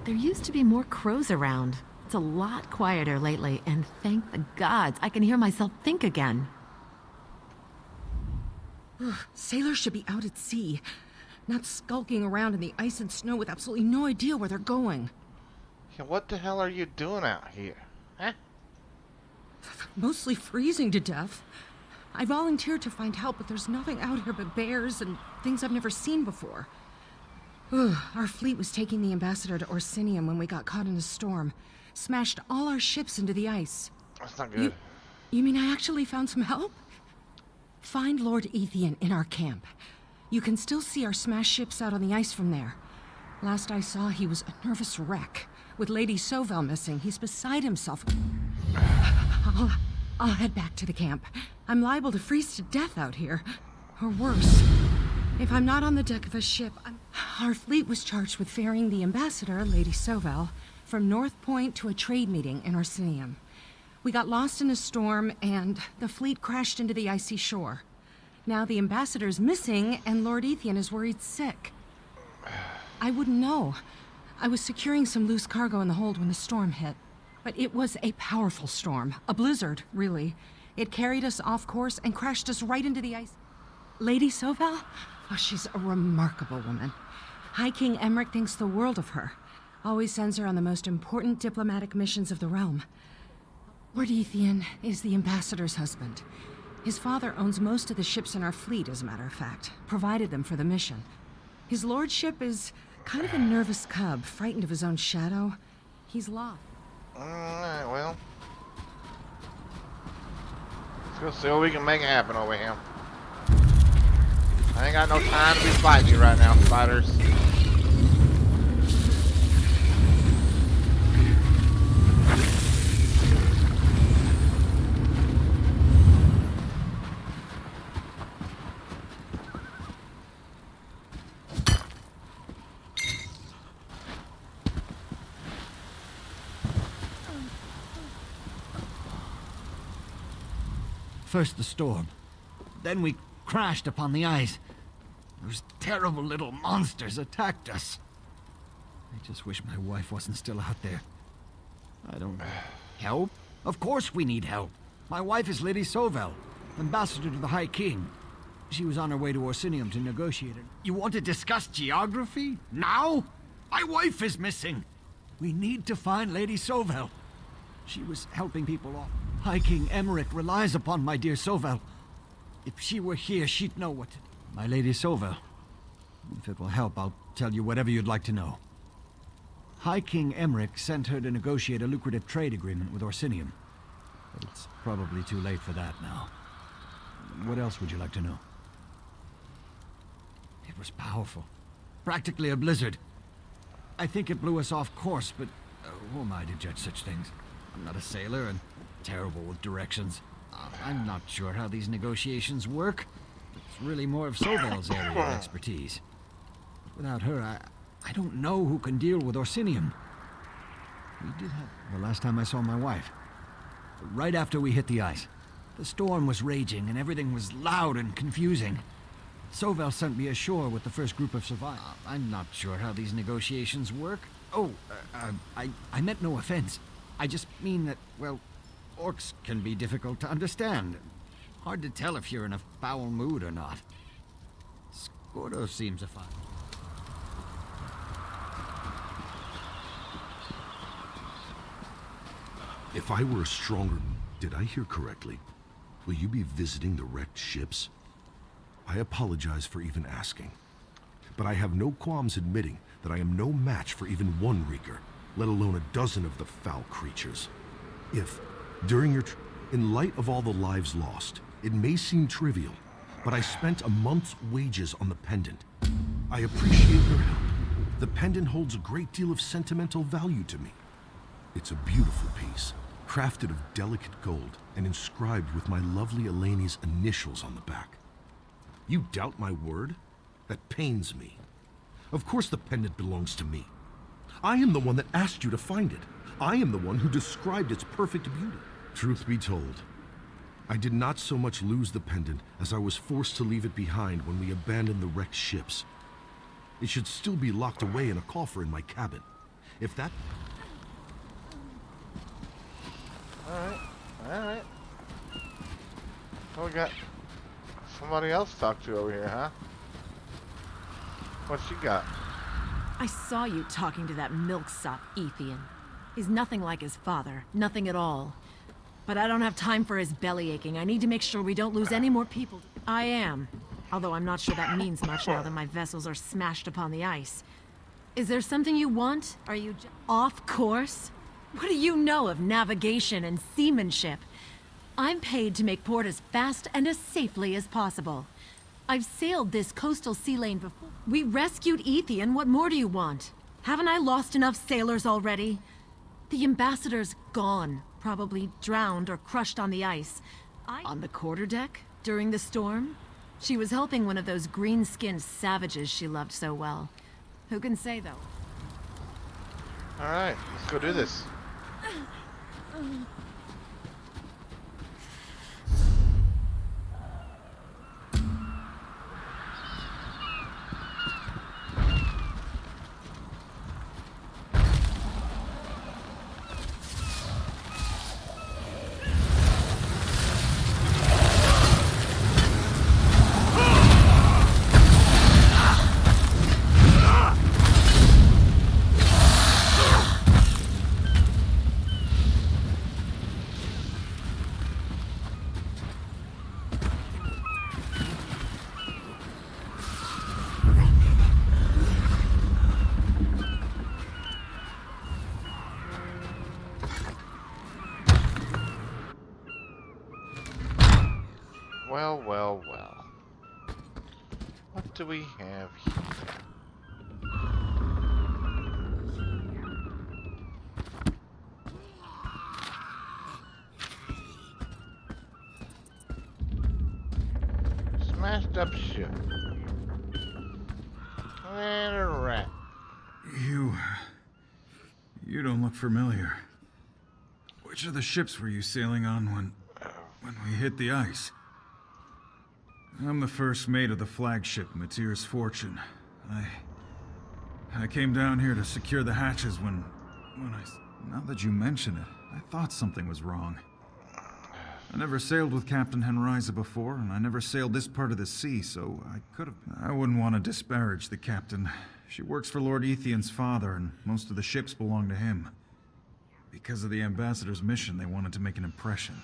There used to be more crows around. It's a lot quieter lately, and thank the gods I can hear myself think again. Sailors should be out at sea, not skulking around in the ice and snow with absolutely no idea where they're going. Yeah, what the hell are you doing out here? Huh? Mostly freezing to death. I volunteered to find help, but there's nothing out here but bears and things I've never seen before. Our fleet was taking the ambassador to Orsinium when we got caught in a storm. Smashed all our ships into the ice. That's not good. You mean I actually found some help? Find Lord Ethian in our camp. You can still see our smashed ships out on the ice from there. Last I saw, he was a nervous wreck. With Lady Sovel missing, he's beside himself. I'll head back to the camp. I'm liable to freeze to death out here. Or worse. If I'm not on the deck of a ship, Our fleet was charged with ferrying the ambassador, Lady Sovel, from North Point to a trade meeting in Orsinium. We got lost in a storm, and the fleet crashed into the icy shore. Now the ambassador's missing, and Lord Ethian is worried sick. I wouldn't know. I was securing some loose cargo in the hold when the storm hit. But it was a powerful storm. A blizzard, really. It carried us off course and crashed us right into the ice. Lady Sovel? Oh, she's a remarkable woman. High King Emmerich thinks the world of her. Always sends her on the most important diplomatic missions of the realm. Lord Ethian is the ambassador's husband. His father owns most of the ships in our fleet, as a matter of fact. Provided them for the mission. His lordship is kind of a nervous cub, frightened of his own shadow. He's lost. Alright, well. Let's go see what we can make happen over here. I ain't got no time to be fighting you right now, spiders. First the storm, then we crashed upon the ice. Those terrible little monsters attacked us. I just wish my wife wasn't still out there. I don't... Help? Of course we need help. My wife is Lady Sovel, ambassador to the High King. She was on her way to Orsinium to negotiate it. You want to discuss geography? Now? My wife is missing. We need to find Lady Sovel. She was helping people off. High King Emmerich relies upon my dear Sovel. If she were here, she'd know what to do. My Lady Sovel. If it will help, I'll tell you whatever you'd like to know. High King Emmerich sent her to negotiate a lucrative trade agreement with Orsinium. But it's probably too late for that now. What else would you like to know? It was powerful. Practically a blizzard. I think it blew us off course, but who am I to judge such things? I'm not a sailor and terrible with directions. I'm not sure how these negotiations work. It's really more of Sovel's area of expertise. Without her, I don't know who can deal with Orsinium. We did have... The last time I saw my wife. Right after we hit the ice. The storm was raging and everything was loud and confusing. Sovel sent me ashore with the first group of survivors. I'm not sure how these negotiations work. Oh, I meant no offense. I just mean that, well, orcs can be difficult to understand. Hard to tell if you're in a foul mood or not. Skordo seems a fine. If I were a stronger... Did I hear correctly? Will you be visiting the wrecked ships? I apologize for even asking. But I have no qualms admitting that I am no match for even one Reeker, let alone a dozen of the foul creatures. If, during your... In light of all the lives lost, it may seem trivial, but I spent a month's wages on the pendant. I appreciate your help. The pendant holds a great deal of sentimental value to me. It's a beautiful piece, crafted of delicate gold and inscribed with my lovely Eleni's initials on the back. You doubt my word? That pains me. Of course the pendant belongs to me. I am the one that asked you to find it. I am the one who described its perfect beauty. Truth be told, I did not so much lose the pendant as I was forced to leave it behind when we abandoned the wrecked ships. It should still be locked away in a coffer in my cabin. If that... Alright. Oh, we got somebody else to talk to over here, huh? What you got? I saw you talking to that milksop, Ethian. He's nothing like his father, nothing at all. But I don't have time for his belly aching. I need to make sure we don't lose any more people. I am. Although I'm not sure that means much now that my vessels are smashed upon the ice. Is there something you want? Are you off course? What do you know of navigation and seamanship? I'm paid to make port as fast and as safely as possible. I've sailed this coastal sea lane before. We rescued Ethian. What more do you want? Haven't I lost enough sailors already? The ambassador's gone. Probably drowned or crushed on the ice. On the quarterdeck during the storm? She was helping one of those green-skinned savages she loved so well. Who can say, though? Alright, let's go do this. Well, well, well. What do we have here? Smashed up ship. And a rat. You don't look familiar. Which of the ships were you sailing on when we hit the ice? I'm the first mate of the flagship, Matir's Fortune. I came down here to secure the hatches when now that you mention it, I thought something was wrong. I never sailed with Captain Henriza before, and I never sailed this part of the sea, so I wouldn't want to disparage the captain. She works for Lord Ethian's father, and most of the ships belong to him. Because of the ambassador's mission, they wanted to make an impression.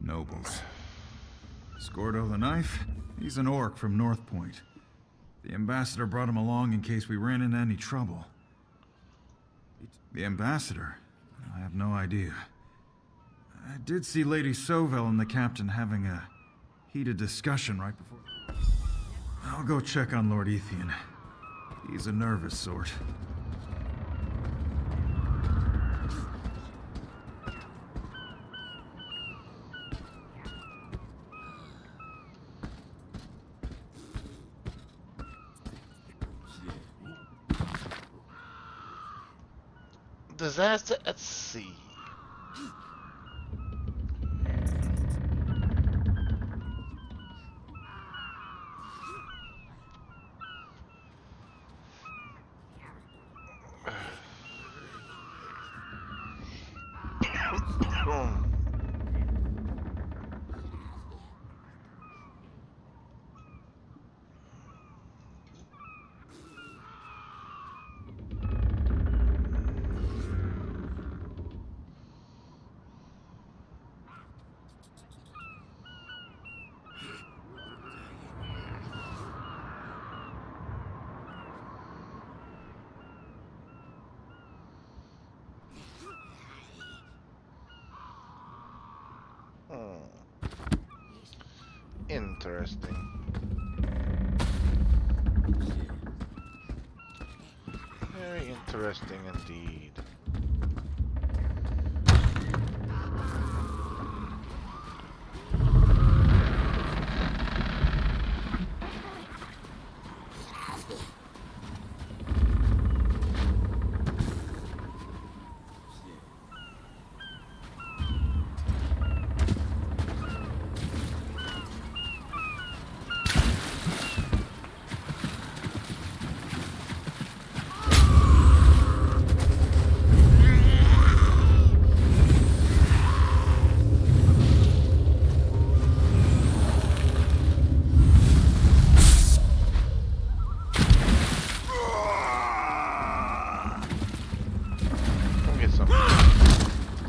Nobles. Scordo the Knife? He's an orc from North Point. The ambassador brought him along in case we ran into any trouble. The ambassador? I have no idea. I did see Lady Sovel and the captain having a heated discussion right before... I'll go check on Lord Ethian. He's a nervous sort. Disaster at sea. Interesting. Very interesting indeed.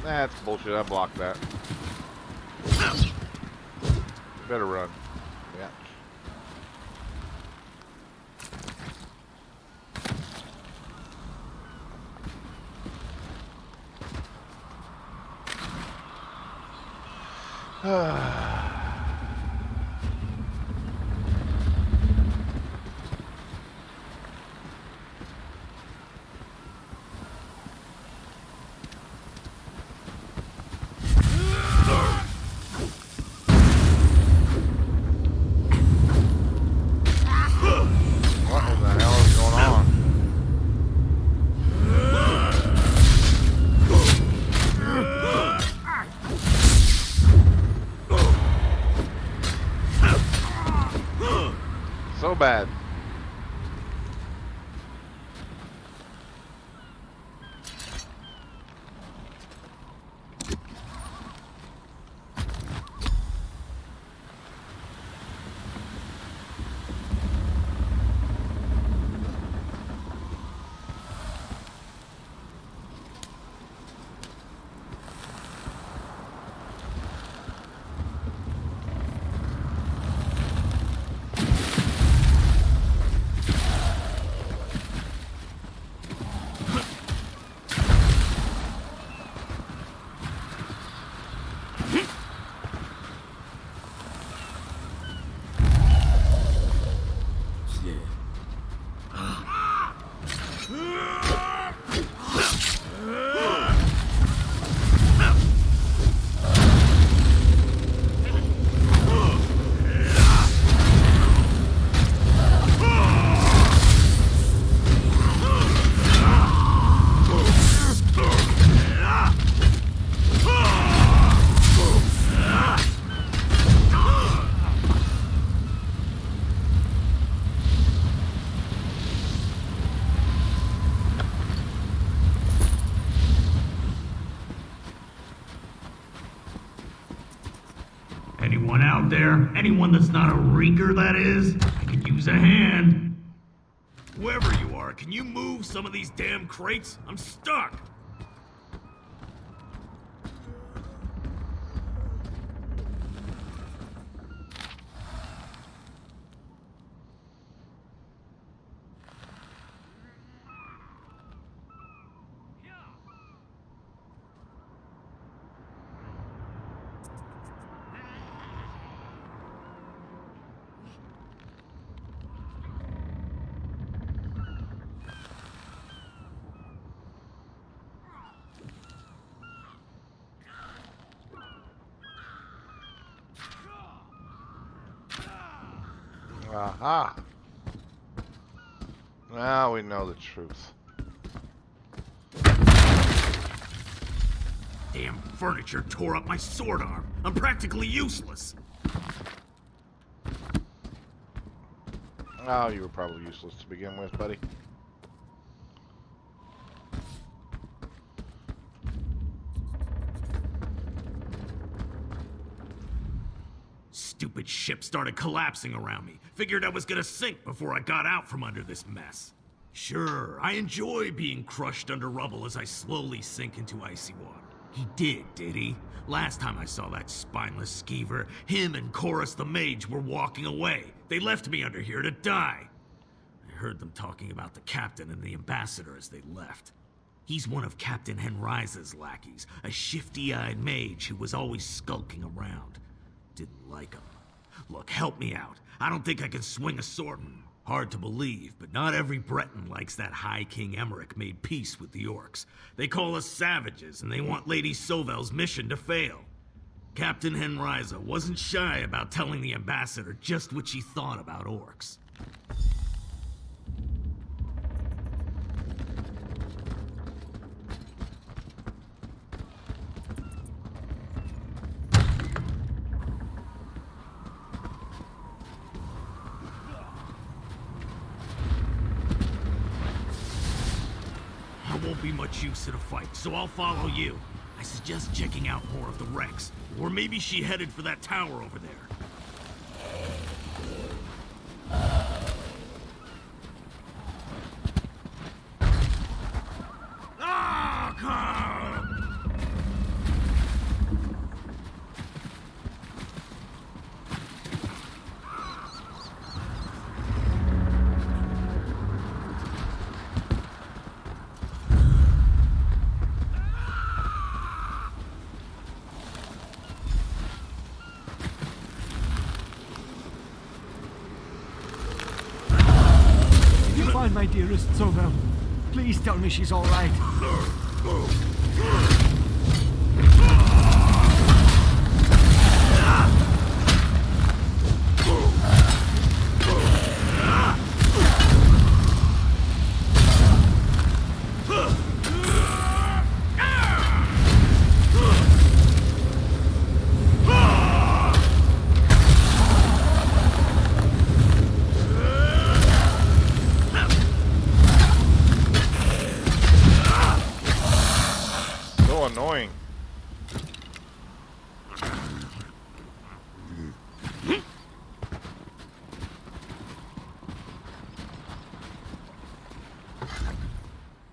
That's bullshit. I blocked that. Better run. Yeah. so bad. Anyone out there? Anyone that's not a reeker, that is? I could use a hand. Whoever you are, can you move some of these damn crates? I'm stuck. Aha. Now we know the truth. Damn furniture tore up my sword arm. I'm practically useless. Oh, you were probably useless to begin with, buddy. Stupid ship started collapsing around me. Figured I was gonna sink before I got out from under this mess. Sure, I enjoy being crushed under rubble as I slowly sink into icy water. He did he? Last time I saw that spineless skeever, him and Chorus the mage were walking away. They left me under here to die. I heard them talking about the captain and the ambassador as they left. He's one of Captain Henriza's lackeys, a shifty-eyed mage who was always skulking around. Didn't like him. Look, help me out. I don't think I can swing a sword. Hard to believe, but not every Breton likes that High King Emmerich made peace with the orcs. They call us savages, and they want Lady Sovel's mission to fail. Captain Henriza wasn't shy about telling the ambassador just what she thought about orcs. Won't be much use in a fight, so I'll follow you. I suggest checking out more of the wrecks, or maybe she headed for that tower over there. My dearest Sovel, please tell me she's all right. so annoying.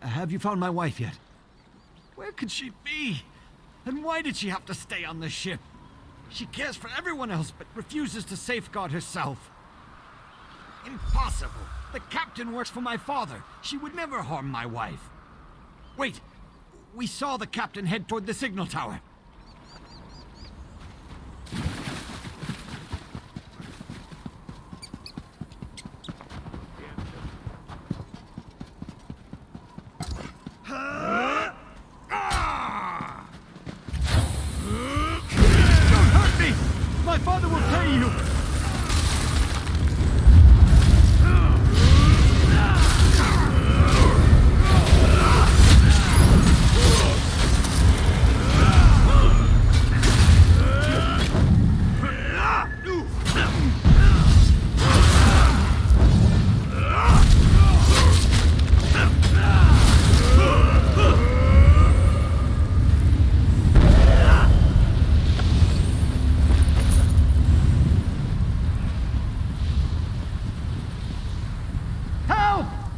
Have you found my wife yet? Where could she be? And why did she have to stay on the ship? She cares for everyone else, but refuses to safeguard herself. Impossible! The captain works for my father. She would never harm my wife. Wait! We saw the captain head toward the signal tower. My father will pay you!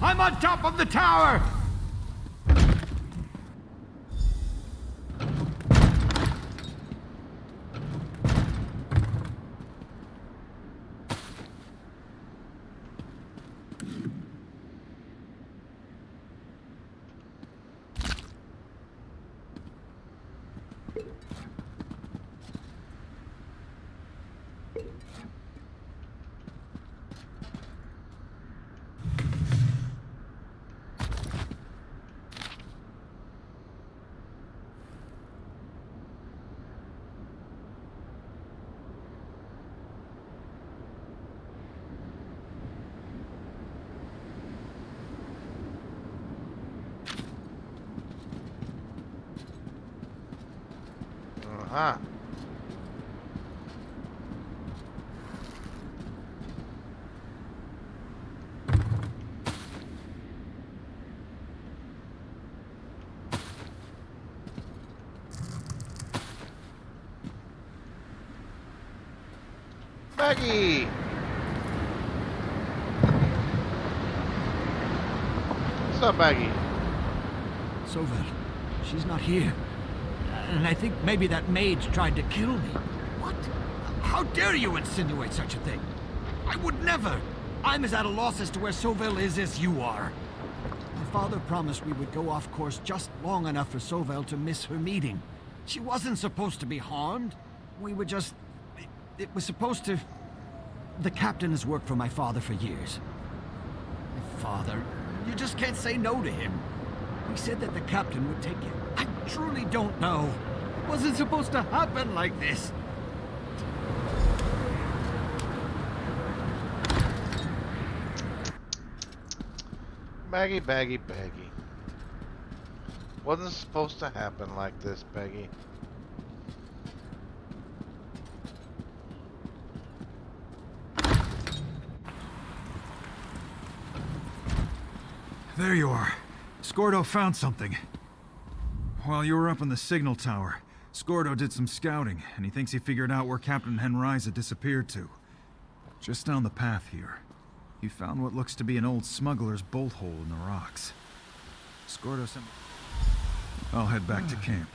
I'm on top of the tower! Ah. Maggie! What's up, Maggie? Sovel, she's not here. And I think maybe that mage tried to kill me. What? How dare you insinuate such a thing? I would never! I'm as at a loss as to where Sovel is as you are. My father promised we would go off course just long enough for Sovel to miss her meeting. She wasn't supposed to be harmed. We were just... It was supposed to... The captain has worked for my father for years. My father? You just can't say no to him. He said that the captain would take it. I truly don't know. It wasn't supposed to happen like this. Baggy, baggy, baggy. Wasn't supposed to happen like this, Peggy. There you are. Scordo found something. While you were up on the signal tower, Scordo did some scouting, and he thinks he figured out where Captain Henriza disappeared to. Just down the path here. He found what looks to be an old smuggler's bolt hole in the rocks. Scordo sent... I'll head back to camp.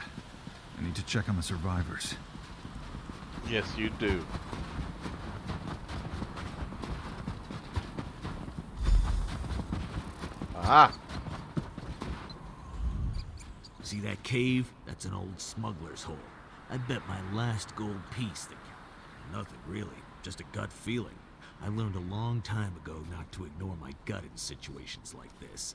I need to check on the survivors. Yes, you do. Aha! See that cave? That's an old smuggler's hole. I bet my last gold piece that... Nothing really, just a gut feeling. I learned a long time ago not to ignore my gut in situations like this.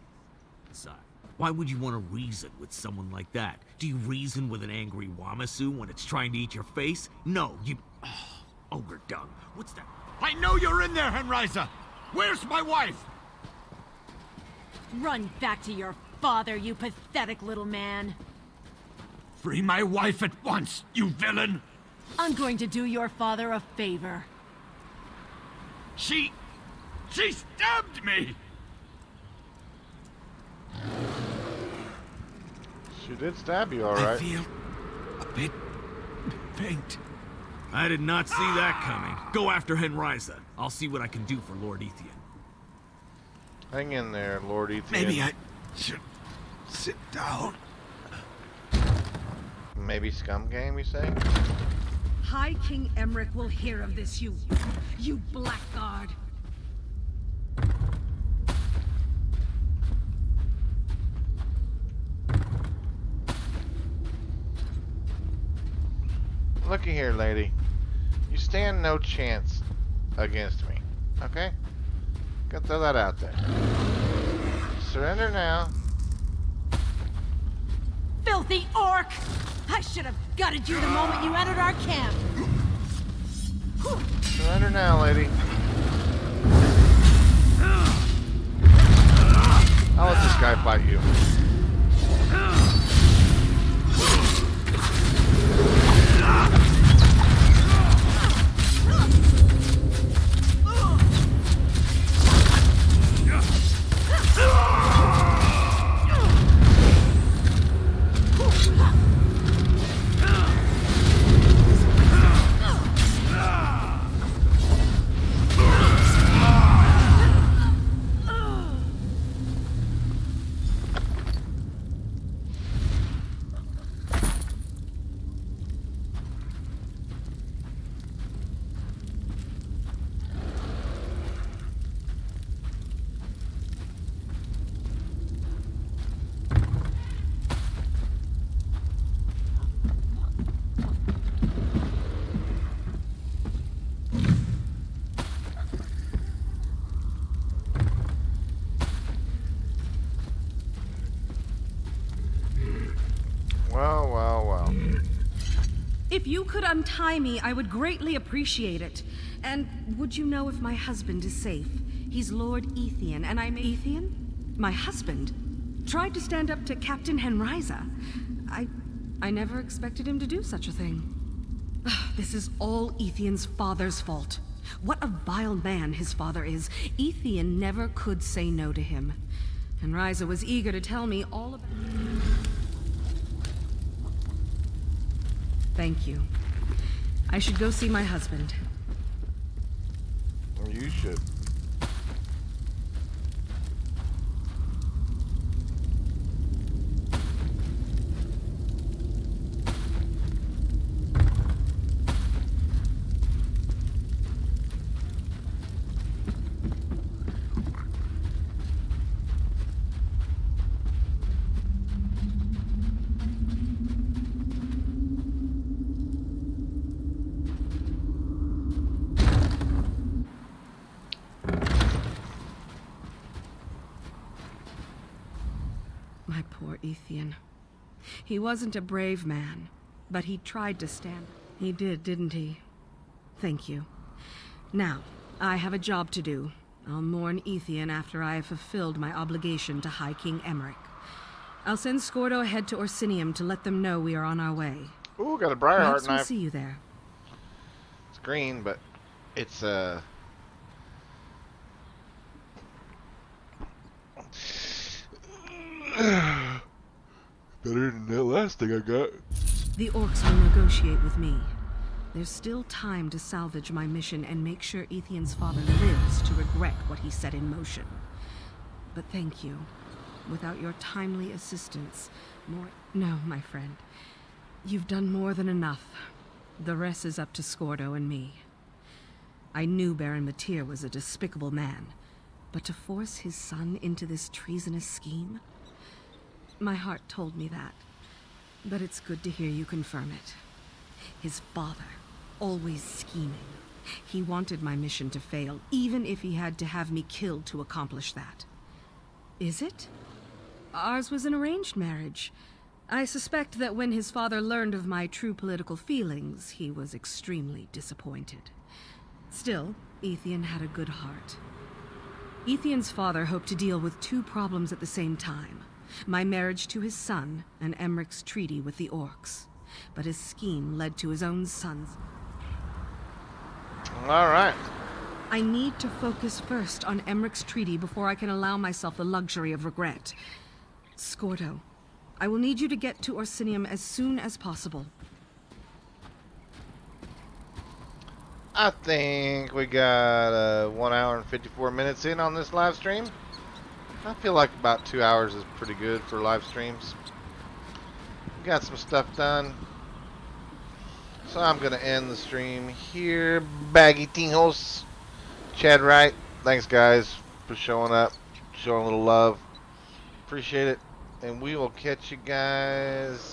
Besides, why would you want to reason with someone like that? Do you reason with an angry Wamasu when it's trying to eat your face? No, you... Oh, ogre dung. What's that? I know you're in there, Henriza! Where's my wife? Run back to your father, you pathetic little man. Free my wife at once, you villain! I'm going to do your father a favor. She stabbed me! She did stab you, all I right. feel a bit faint. I did not see that coming. Go after Henriza. I'll see what I can do for Lord Ethian. Hang in there, Lord Ethan. Maybe I should sit down. Maybe scum game, you say? High King Emmerich will hear of this, you blackguard. Looky here, lady. You stand no chance against me, okay? Gotta throw that out there. Surrender now. Filthy orc! I should have gutted you the moment you entered our camp. Surrender now, lady. I'll let this guy fight you. Well. If you could untie me, I would greatly appreciate it. And would you know if my husband is safe? He's Lord Ethian, and I'm Ethian? My husband? Tried to stand up to Captain Henriza. I never expected him to do such a thing. This is all Ethian's father's fault. What a vile man his father is. Ethian never could say no to him. Henriza was eager to tell me all about it. Thank you. I should go see my husband. You should. My poor Ethian. He wasn't a brave man, but he tried to stand. He did, didn't he? Thank you. Now, I have a job to do. I'll mourn Ethian after I have fulfilled my obligation to High King Emmerich. I'll send Scordo ahead to Orsinium to let them know we are on our way. Ooh, got a Briarheart Perhaps knife. we'll see you there. It's green, but it's better than that last thing I got. The orcs will negotiate with me. There's still time to salvage my mission and make sure Ethian's father lives to regret what he set in motion. But thank you. Without your timely assistance, No, my friend. You've done more than enough. The rest is up to Scordo and me. I knew Baron Matir was a despicable man, but to force his son into this treasonous scheme? My heart told me that, but it's good to hear you confirm it. His father, always scheming. He wanted my mission to fail, even if he had to have me killed to accomplish that. Is it? Ours was an arranged marriage. I suspect that when his father learned of my true political feelings, he was extremely disappointed. Still, Ethian had a good heart. Ethian's father hoped to deal with two problems at the same time. My marriage to his son, and Emmerich's treaty with the orcs. But his scheme led to his own son's... Alright. I need to focus first on Emmerich's treaty before I can allow myself the luxury of regret. Scordo, I will need you to get to Orsinium as soon as possible. I think we got 1 hour and 54 minutes in on this live stream. I feel like about 2 hours is pretty good for live streams. Got some stuff done. So I'm going to end the stream here. Baggy Tijos. Chad Wright. Thanks, guys, for showing up. Showing a little love. Appreciate it. And we will catch you guys